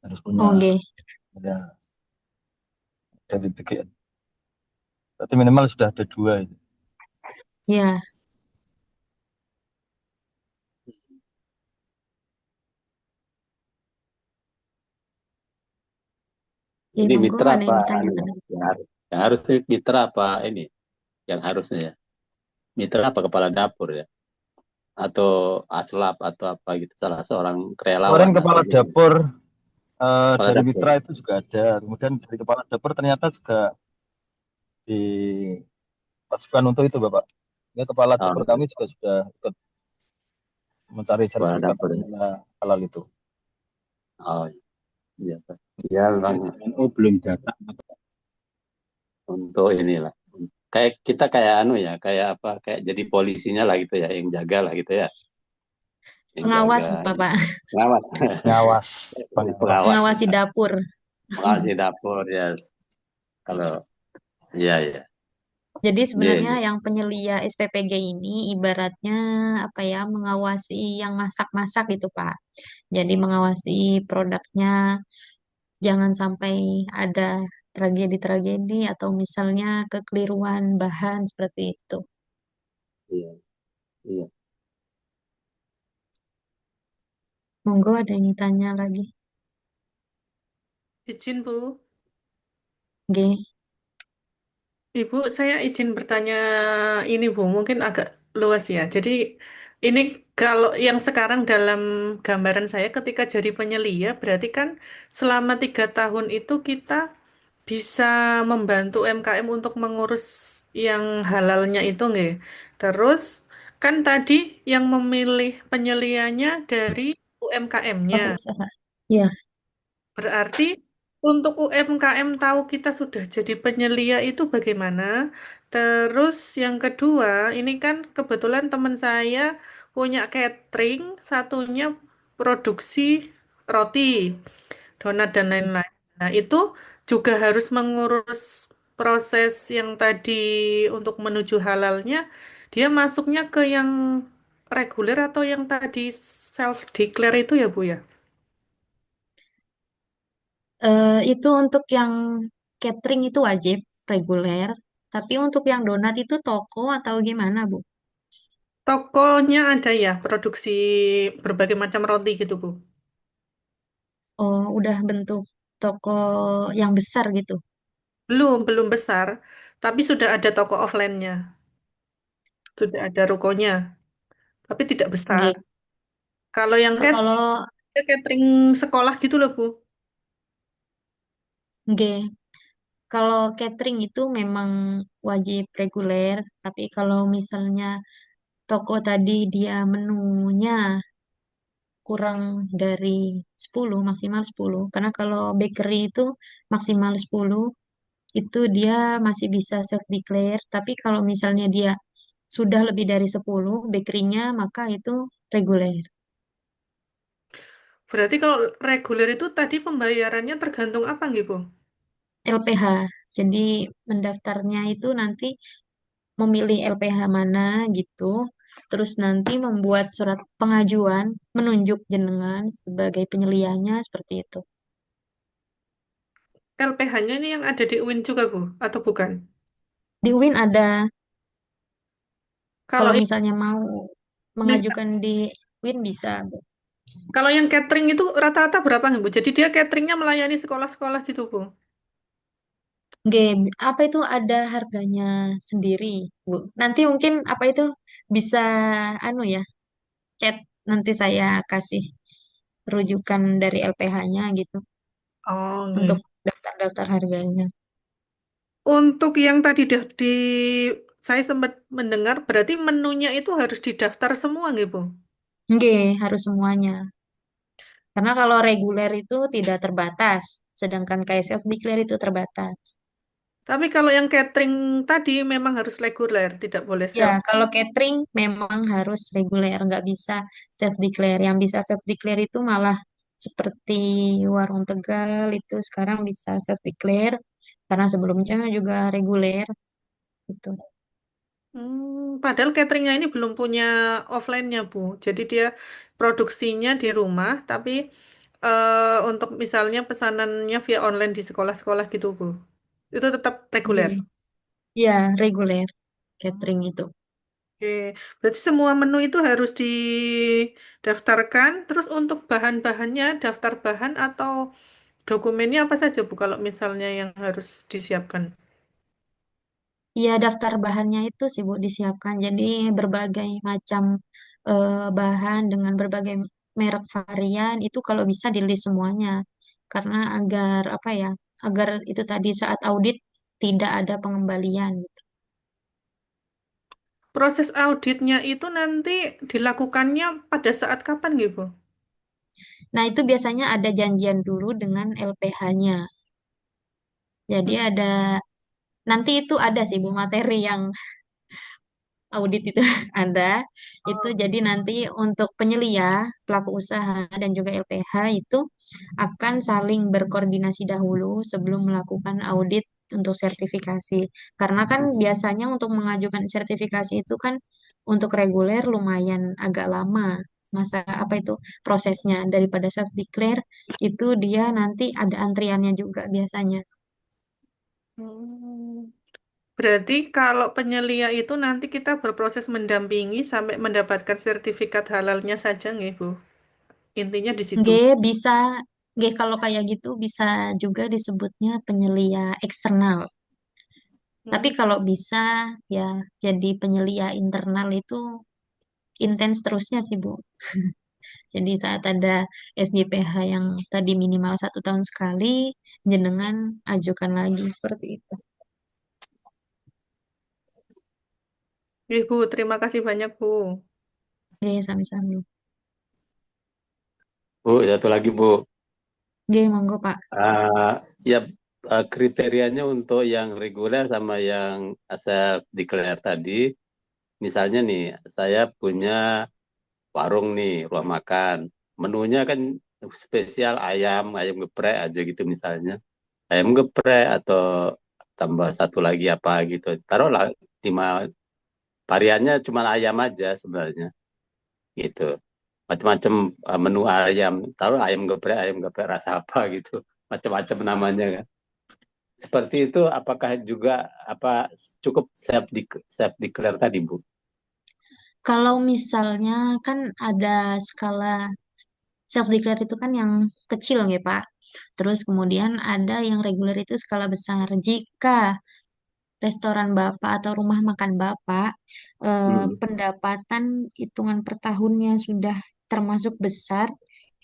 Harus punya Oke, ya, dari BGN. Berarti minimal sudah ada dua itu. ya, ya Ini monggo mitra ada apa yang anu ditanyakan ya? lagi. Yang harusnya mitra apa ini? Yang harusnya ya. Mitra apa kepala dapur ya? Atau aslap atau apa gitu salah seorang Kemarin relawan atau kepala gimana? dapur Kepala dari dapur. mitra itu juga ada. Kemudian dari kepala dapur ternyata juga diwajibkan untuk itu Bapak. Ini kepala dapur Oh, kami juga sudah ikut mencari kepala sertifikat dapur ya. halal itu. Oh iya Pak. Ya memang belum data untuk inilah. Kayak kita kayak anu ya, kayak apa? Kayak jadi polisinya lah gitu ya, yang jaga lah gitu ya, yang Pengawas jaga, Bapak, pengawas, Pengawas, pengawas. pengawas, mengawasi dapur. pengawas di dapur ya. Kalau iya ya, Jadi iya sebenarnya iya. yang penyelia SPPG ini ibaratnya apa ya mengawasi yang masak-masak gitu Pak. Jadi mengawasi produknya jangan sampai ada tragedi-tragedi atau misalnya kekeliruan bahan seperti itu. Iya, iya. Monggo ada yang tanya lagi. Izin Bu, Oke. Ibu saya izin bertanya ini Bu, mungkin agak luas ya. Jadi ini kalau yang sekarang dalam gambaran saya ketika jadi penyelia, berarti kan selama 3 tahun itu kita bisa membantu UMKM untuk mengurus yang halalnya itu nggih. Terus kan tadi yang memilih penyelianya dari UMKM-nya. Pelaku usaha. Ya, Berarti untuk UMKM tahu kita sudah jadi penyelia itu bagaimana? Terus yang kedua, ini kan kebetulan teman saya punya catering, satunya produksi roti, donat dan lain-lain. Nah, itu juga harus mengurus proses yang tadi untuk menuju halalnya. Dia masuknya ke yang reguler atau yang tadi self declare itu ya, Bu ya? Itu untuk yang catering itu wajib reguler, tapi untuk yang donat itu toko atau gimana, Bu? Tokonya ada ya, produksi berbagai macam roti gitu, Bu. Oh, udah bentuk toko yang besar gitu. Belum besar, tapi sudah ada toko offline-nya, sudah ada rukonya, tapi tidak besar. Nggih. Kalau yang Kalau catering sekolah gitu loh, Bu. nggih, kalau catering itu memang wajib reguler, tapi kalau misalnya toko tadi dia menunya kurang dari 10 maksimal 10 karena kalau bakery itu maksimal 10 itu dia masih bisa self declare, tapi kalau misalnya dia sudah lebih dari 10 bakerynya maka itu reguler. Berarti kalau reguler itu tadi pembayarannya tergantung apa gitu? LPH. Jadi mendaftarnya itu nanti memilih LPH mana gitu. Terus nanti membuat surat pengajuan menunjuk jenengan sebagai penyelianya seperti itu. LPH-nya ini yang ada di UIN juga, Bu, atau bukan? Di UIN ada, Kalau kalau yang misalnya mau misal, mengajukan di UIN bisa, Bu. kalau yang catering itu rata-rata berapa, Bu? Jadi dia cateringnya melayani sekolah-sekolah gitu, Bu. Game, apa itu ada harganya sendiri, Bu. Nanti mungkin apa itu bisa anu ya, chat nanti saya kasih rujukan dari LPH-nya gitu Oh, untuk nggih. daftar-daftar harganya. Untuk yang tadi saya sempat mendengar berarti menunya itu harus didaftar semua nggih, Bu. Nggih, harus semuanya. Karena kalau reguler itu tidak terbatas, sedangkan kayak self declare itu terbatas. Tapi kalau yang catering tadi memang harus reguler, tidak boleh Ya, self. kalau catering memang harus reguler, nggak bisa self declare. Yang bisa self declare itu malah seperti warung Tegal itu sekarang bisa self declare karena sebelumnya juga reguler gitu. Padahal cateringnya ini belum punya offline-nya, Bu. Jadi dia produksinya di rumah, tapi untuk misalnya pesanannya via online di sekolah-sekolah gitu, Bu. Itu tetap reguler. Oke. Ya, reguler catering itu. Oke, berarti semua menu itu harus didaftarkan. Terus untuk bahan-bahannya, daftar bahan atau dokumennya apa saja, Bu? Kalau misalnya yang harus disiapkan. Iya, daftar bahannya itu sih Bu disiapkan. Jadi berbagai macam bahan dengan berbagai merek varian itu kalau bisa di list semuanya. Karena agar apa ya, agar itu tadi saat audit tidak ada pengembalian gitu. Proses auditnya itu nanti dilakukannya pada saat kapan, gitu? Nah, itu biasanya ada janjian dulu dengan LPH-nya. Jadi ada nanti itu ada sih Bu materi yang audit itu ada itu jadi nanti untuk penyelia pelaku usaha dan juga LPH itu akan saling berkoordinasi dahulu sebelum melakukan audit untuk sertifikasi karena kan biasanya untuk mengajukan sertifikasi itu kan untuk reguler lumayan agak lama masa apa itu prosesnya daripada self declare itu dia nanti ada antriannya juga biasanya. Hmm. Berarti kalau penyelia itu nanti kita berproses mendampingi sampai mendapatkan sertifikat halalnya saja nggih, Bu? Intinya di G situ. bisa G kalau kayak gitu bisa juga disebutnya penyelia eksternal. Tapi Hmm. kalau bisa ya jadi penyelia internal itu intens terusnya sih Bu. Jadi saat ada SGPH yang tadi minimal 1 tahun sekali, jenengan ajukan lagi seperti itu. Nggih, Bu, terima kasih banyak, Bu. Oke, sami-sami. Bu, satu lagi Bu. Oke, monggo Pak. Eh, ya kriterianya untuk yang reguler sama yang self declare tadi, misalnya nih, saya punya warung nih, ruang makan. Menunya kan spesial ayam, ayam geprek aja gitu misalnya. Ayam geprek atau tambah satu lagi apa gitu. Taruhlah 5 variannya cuma ayam aja sebenarnya gitu. Macam-macam menu ayam. Taruh ayam geprek rasa apa gitu. Macam-macam namanya kan. Seperti itu apakah juga apa cukup self declare tadi, Bu? Kalau misalnya kan ada skala self declare itu kan yang kecil ya Pak. Terus kemudian ada yang reguler itu skala besar. Jika restoran Bapak atau rumah makan Bapak Hmm. pendapatan hitungan per tahunnya sudah termasuk besar,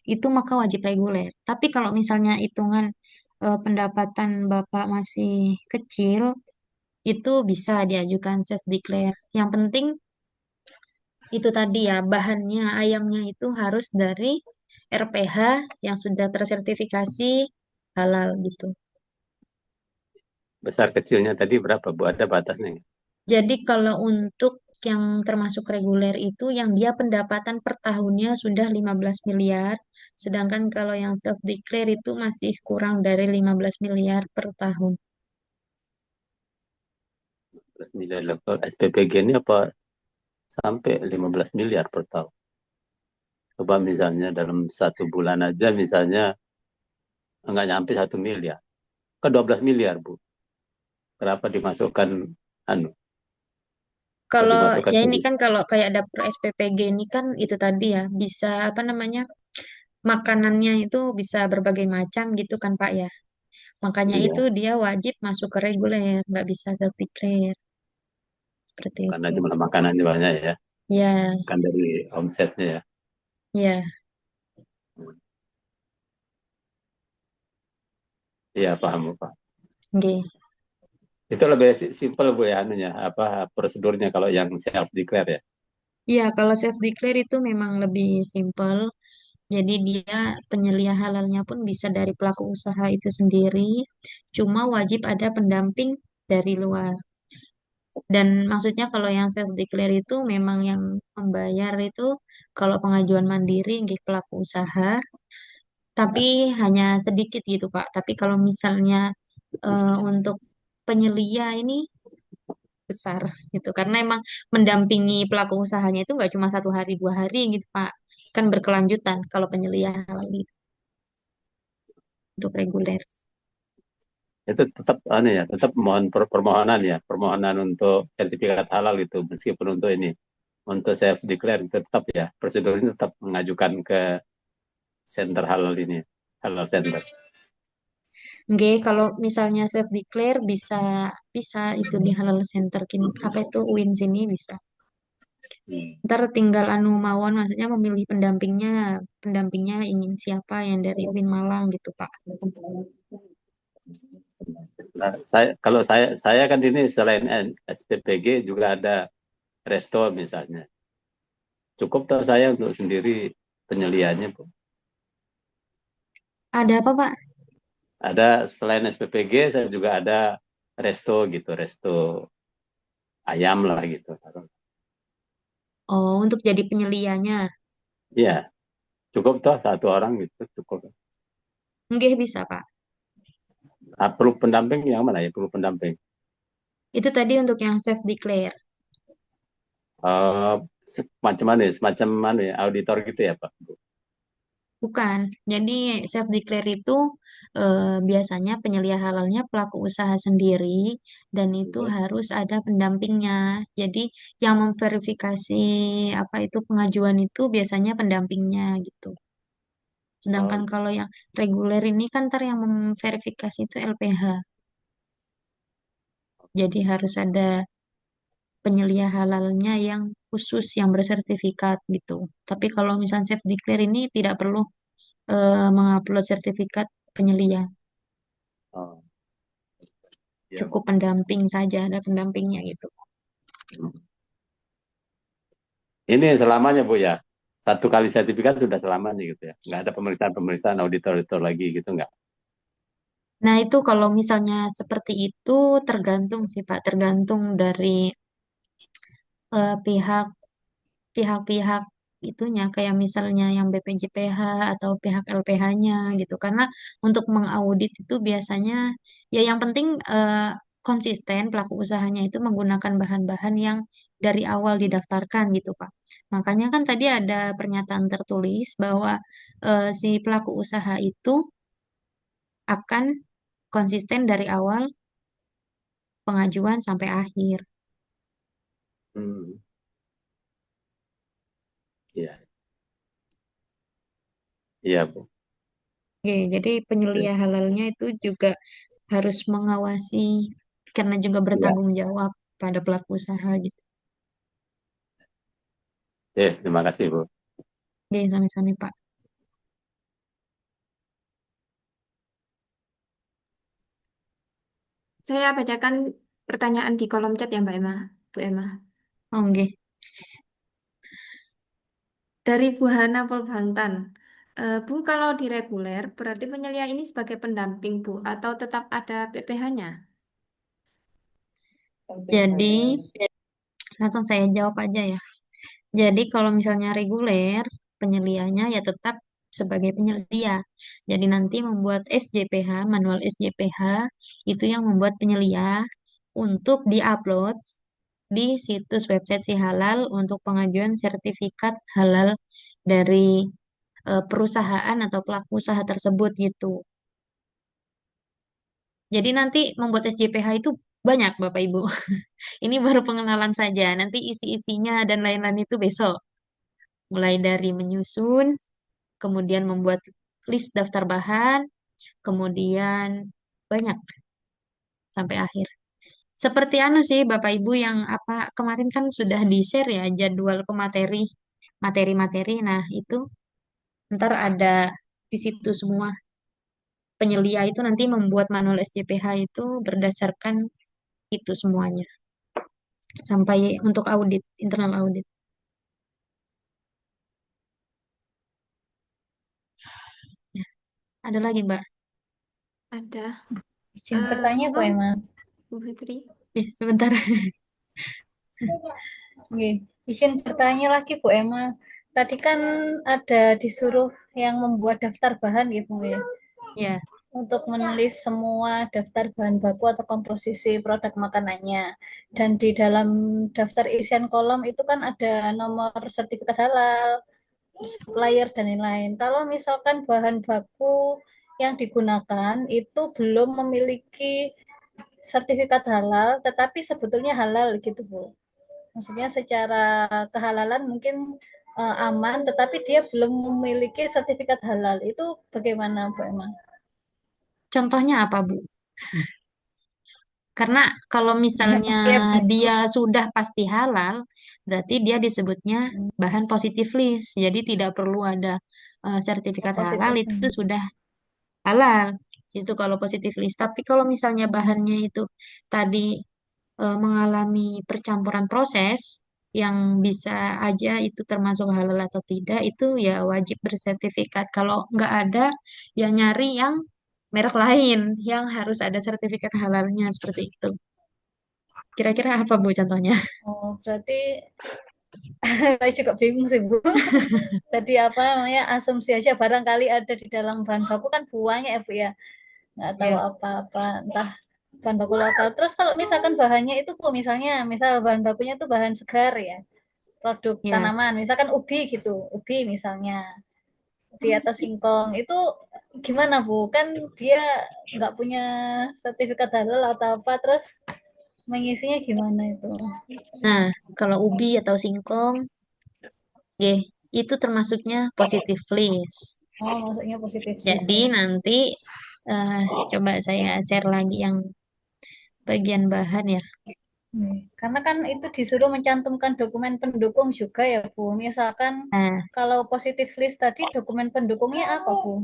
itu maka wajib reguler. Tapi kalau misalnya hitungan pendapatan Bapak masih kecil, itu bisa diajukan self declare. Yang penting itu tadi ya, bahannya ayamnya itu harus dari RPH yang sudah tersertifikasi halal gitu. Besar kecilnya tadi berapa, Bu? Ada batasnya nggak? Jadi kalau untuk yang termasuk reguler itu yang dia pendapatan per tahunnya sudah 15 miliar, sedangkan kalau yang self declare itu masih kurang dari 15 miliar per tahun. 15 miliar level SPPG ini apa sampai 15 miliar per tahun? Coba misalnya dalam 1 bulan aja misalnya nggak nyampe 1 miliar. Ke 12 miliar, Bu. Kenapa dimasukkan anu? Kok Kalau dimasukkan ya ini tadi? kan kalau kayak dapur SPPG ini kan itu tadi ya bisa apa namanya makanannya itu bisa berbagai macam gitu kan Pak ya. Makanya itu Iya, dia wajib masuk ke reguler, nggak bisa self declare seperti karena itu. jumlah makanannya banyak ya. Ya, Kan dari omsetnya ya. ya, Iya, paham, Pak. oke. Itu lebih simpel, Bu, ya, anunya, apa prosedurnya kalau yang self declare ya. Iya, kalau self declare itu memang lebih simpel. Jadi dia penyelia halalnya pun bisa dari pelaku usaha itu sendiri. Cuma wajib ada pendamping dari luar. Dan maksudnya kalau yang self declare itu memang yang membayar itu kalau pengajuan mandiri nggih pelaku usaha, tapi hanya sedikit gitu Pak. Tapi kalau misalnya untuk penyelia ini besar gitu karena emang mendampingi pelaku usahanya itu nggak cuma 1 hari 2 hari gitu Pak, kan berkelanjutan kalau penyelia halal itu untuk reguler. Itu tetap anu ya, tetap mohon permohonan ya, permohonan untuk sertifikat halal itu meskipun untuk ini untuk self declare tetap ya prosedurnya tetap mengajukan ke center halal ini, halal center. Oke, kalau misalnya self declare bisa bisa itu di halal center apa itu UIN sini bisa. Hmm. Ntar tinggal anu mawon maksudnya memilih pendampingnya, pendampingnya ingin siapa yang dari UIN Malang gitu Pak. Nah, kalau saya kan ini selain SPPG juga ada resto misalnya. Cukup tak saya untuk sendiri penyeliannya, Bu. Ada apa Pak? Ada selain SPPG saya juga ada resto gitu, resto ayam lah gitu. Oh, untuk jadi penyelianya. Iya, cukup toh 1 orang gitu cukup. Nggih bisa Pak. Ah, perlu pendamping yang mana ya? Perlu pendamping. Itu tadi untuk yang self declare. Eh, Semacam mana ya? Semacam mana ya? Auditor gitu ya, Pak? Bukan. Jadi self declare itu biasanya penyelia halalnya pelaku usaha sendiri dan itu Hmm. harus ada pendampingnya. Jadi yang memverifikasi apa itu pengajuan itu biasanya pendampingnya gitu. Sedangkan Oh, kalau yang reguler ini kan ntar yang memverifikasi itu LPH. Jadi harus ada penyelia halalnya yang khusus yang bersertifikat gitu. Tapi kalau misalnya self declare ini tidak perlu mengupload sertifikat penyelia. oh, ya. Cukup pendamping saja, ada pendampingnya gitu. Ini selamanya, Bu ya. 1 kali sertifikat sudah selamanya gitu ya. Nggak ada pemeriksaan auditor lagi gitu nggak? Nah, itu kalau misalnya seperti itu tergantung sih Pak, tergantung dari pihak pihak-pihak itunya kayak misalnya yang BPJPH atau pihak LPH-nya gitu. Karena untuk mengaudit itu biasanya ya yang penting konsisten pelaku usahanya itu menggunakan bahan-bahan yang dari awal didaftarkan gitu, Pak. Makanya kan tadi ada pernyataan tertulis bahwa si pelaku usaha itu akan konsisten dari awal pengajuan sampai akhir. Hmm, iya, iya, Bu. Oke, jadi penyelia halalnya itu juga harus mengawasi karena juga Iya. bertanggung jawab pada pelaku usaha gitu. Terima kasih, Bu. Oke, sama-sama Pak. Saya bacakan pertanyaan di kolom chat ya Mbak Emma, Bu Emma. Oke. Dari Bu Hana Polbangtan. Bu, kalau di reguler, berarti penyelia ini sebagai pendamping, Bu, atau tetap ada PPh-nya? Jadi langsung saya jawab aja ya. Jadi kalau misalnya reguler, penyelianya ya tetap sebagai penyelia. Jadi nanti membuat SJPH, manual SJPH, itu yang membuat penyelia untuk diupload di situs website si halal untuk pengajuan sertifikat halal dari perusahaan atau pelaku usaha tersebut gitu. Jadi nanti membuat SJPH itu banyak Bapak Ibu. Ini baru pengenalan saja. Nanti isi-isinya dan lain-lain itu besok. Mulai dari menyusun, kemudian membuat list daftar bahan, kemudian banyak sampai akhir. Seperti anu sih Bapak Ibu yang apa kemarin kan sudah di-share ya jadwal pemateri, materi-materi. Nah, itu ntar ada di situ semua. Penyelia itu nanti membuat manual SJPH itu berdasarkan itu semuanya sampai untuk audit, internal audit. Ya, ada lagi Mbak. Ada. Izin bertanya Bu Monggo, Emma. Bu Fitri. Sebentar. Oke, izin bertanya lagi Bu Emma. Tadi kan ada disuruh yang membuat daftar bahan gitu ya. Ya, Untuk menulis semua daftar bahan baku atau komposisi produk makanannya. Dan di dalam daftar isian kolom itu kan ada nomor sertifikat halal, supplier dan lain-lain. Kalau misalkan bahan baku yang digunakan itu belum memiliki sertifikat halal, tetapi sebetulnya halal gitu Bu. Maksudnya secara kehalalan mungkin aman, tetapi dia belum memiliki sertifikat halal. Itu bagaimana Bu Emma? contohnya apa Bu? Karena kalau Ya, misalnya maksudnya dia sudah pasti halal, berarti dia disebutnya bahan positif list. Jadi tidak perlu ada sertifikat halal positif. itu sudah halal. Itu kalau positif list. Tapi kalau misalnya bahannya itu tadi mengalami percampuran proses yang bisa aja itu termasuk halal atau tidak, itu ya wajib bersertifikat. Kalau nggak ada, ya nyari yang merek lain yang harus ada sertifikat halalnya seperti itu. Kira-kira apa Bu contohnya? Oh, berarti saya juga bingung sih Bu. Tadi apa namanya asumsi aja barangkali ada di dalam bahan baku kan buahnya ya Bu ya. Nggak tahu Ya, apa-apa entah bahan baku lokal. Terus kalau misalkan bahannya itu Bu, misalnya misal bahan bakunya itu bahan segar ya, produk ya. tanaman, misalkan ubi gitu, ubi misalnya, ubi atau singkong itu gimana Bu? Kan dia nggak punya sertifikat halal atau apa, terus mengisinya gimana itu? Nah, kalau ubi atau singkong, ya, itu termasuknya positif list. Oh, maksudnya positif list Jadi ya. nanti eh, coba saya share lagi yang bagian bahan ya. Karena kan itu disuruh mencantumkan dokumen pendukung juga ya Bu. Misalkan Nah, kalau positif list tadi dokumen pendukungnya apa Bu?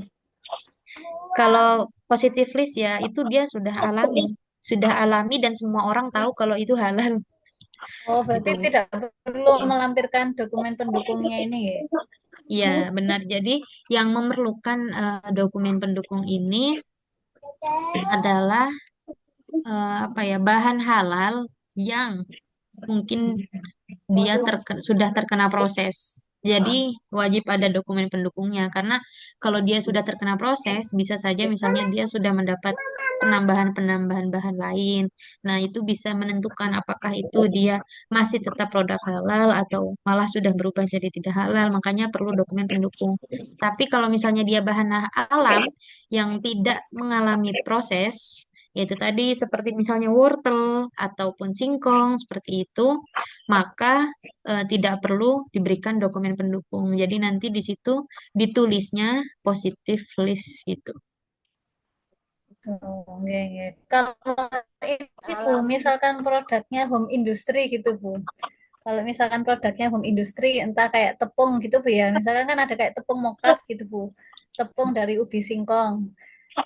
kalau positif list ya itu dia sudah alami dan semua orang tahu kalau itu halal Oh, gitu. berarti tidak perlu melampirkan dokumen pendukungnya ini ya. Iya, benar. Jadi yang memerlukan dokumen pendukung ini adalah apa ya bahan halal yang mungkin dia sudah terkena proses. Jadi wajib ada dokumen pendukungnya karena kalau dia sudah terkena proses, bisa saja misalnya dia sudah mendapat penambahan-penambahan bahan lain. Nah, itu bisa menentukan apakah itu dia masih tetap produk halal atau malah sudah berubah jadi tidak halal. Makanya perlu dokumen pendukung. Tapi kalau misalnya dia bahan alam yang tidak mengalami proses, yaitu tadi seperti misalnya wortel ataupun singkong seperti itu, maka tidak perlu diberikan dokumen pendukung. Jadi nanti di situ ditulisnya positif list gitu. Oh, nggih, nggih. Kalau ini Bu, misalkan produknya home industry gitu Bu. Kalau misalkan produknya home industry, entah kayak tepung gitu Bu ya. Misalkan kan ada kayak tepung mokaf gitu Bu. Tepung dari ubi singkong.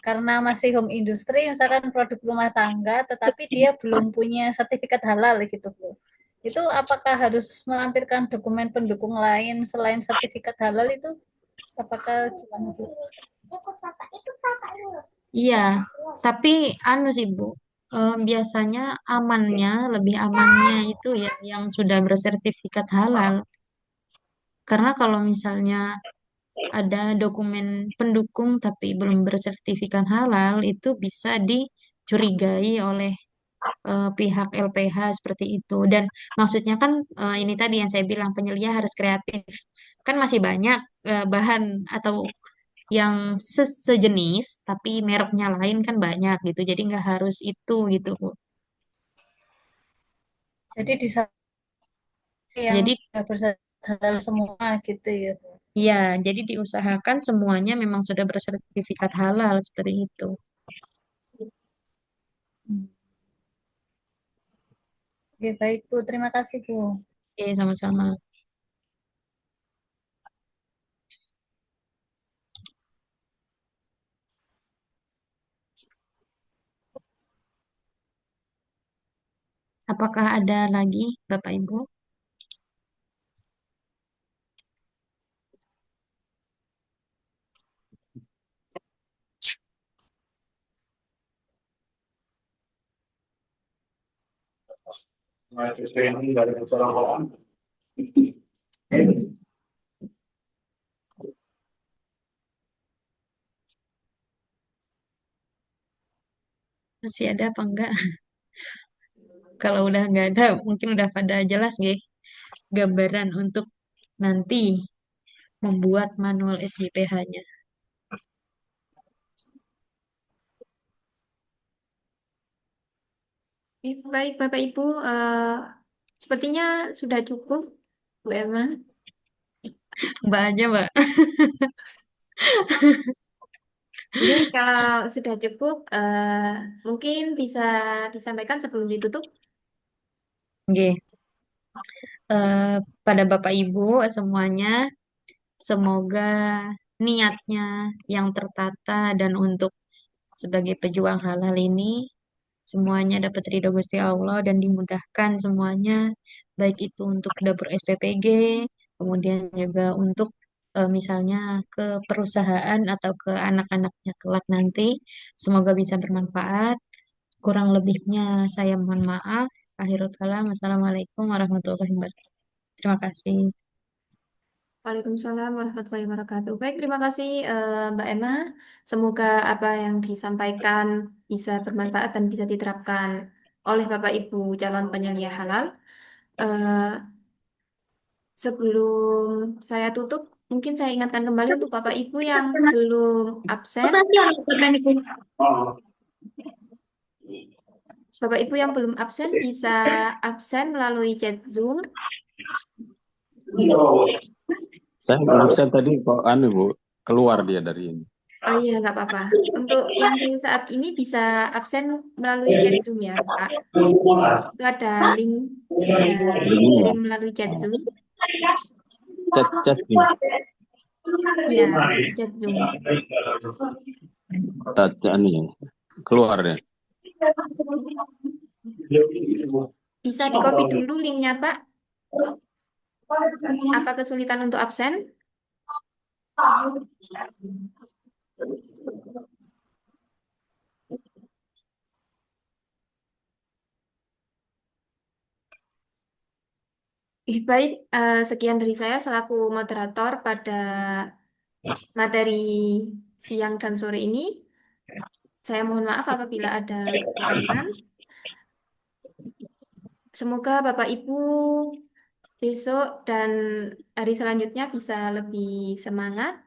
Karena masih home industry, misalkan produk rumah tangga, tetapi dia belum punya sertifikat halal gitu Bu. Itu apakah harus melampirkan dokumen pendukung lain selain sertifikat halal itu? Apakah cuma Bu? Iya, tapi anu sih Bu, biasanya amannya, lebih amannya itu ya yang sudah bersertifikat halal. Karena kalau misalnya ada dokumen pendukung tapi belum bersertifikat halal, itu bisa dicurigai oleh pihak LPH seperti itu. Dan maksudnya kan ini tadi yang saya bilang penyelia harus kreatif. Kan masih banyak bahan atau yang sejenis tapi mereknya lain kan banyak gitu. Jadi nggak harus itu gitu, Bu. Jadi di yang Jadi sudah bersadar semua gitu ya. ya, jadi diusahakan semuanya memang sudah bersertifikat halal seperti itu. Hmm. Oke, baik Bu, terima kasih Bu. Oke, sama-sama. Apakah ada lagi, Bapak Ibu? Masih ada apa enggak? Kalau udah nggak ada, mungkin udah pada jelas nggih gambaran untuk nanti membuat manual SJPH-nya. Baik, Bapak Ibu, sepertinya sudah cukup, Bu Emma. Mbak aja, Mbak. Oke, kalau sudah cukup, mungkin bisa disampaikan sebelum ditutup. Oke. Pada Bapak Ibu semuanya, semoga niatnya yang tertata dan untuk sebagai pejuang halal ini semuanya dapat ridho Gusti Allah dan dimudahkan semuanya, baik itu untuk dapur SPPG, kemudian juga untuk misalnya ke perusahaan atau ke anak-anaknya kelak nanti. Semoga bisa bermanfaat. Kurang lebihnya saya mohon maaf. Akhirul kalam. Wassalamualaikum warahmatullahi wabarakatuh. Terima kasih. Waalaikumsalam warahmatullahi wabarakatuh. Baik, terima kasih Mbak Emma. Semoga apa yang disampaikan bisa bermanfaat dan bisa diterapkan oleh Bapak Ibu calon penyelia halal. Eh, Sebelum saya tutup, mungkin saya ingatkan kembali untuk Bapak Ibu yang belum absen. Bapak Ibu yang belum absen bisa absen melalui chat Zoom. Saya absen tadi kok anu Bu, keluar dia dari ini. Oh iya, nggak apa-apa. Untuk yang saat ini bisa absen melalui chat Zoom ya, Pak. Itu ada link sudah Linknya, dikirim melalui chat Zoom. chat nih. Ya, ada di chat Zoom. Anu ya, keluar ya. Bisa di copy dulu linknya, Pak. Apa kesulitan untuk absen? Baik, sekian dari saya selaku moderator pada materi siang dan sore ini. Saya mohon maaf apabila ada kekurangan. Semoga Bapak Ibu besok dan hari selanjutnya bisa lebih semangat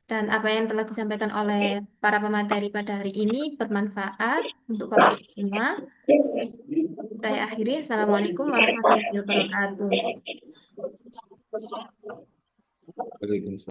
dan apa yang telah disampaikan oleh para pemateri pada hari ini bermanfaat untuk Bapak Ibu semua. Saya akhiri. Assalamualaikum warahmatullahi wabarakatuh. Waalaikumsalam.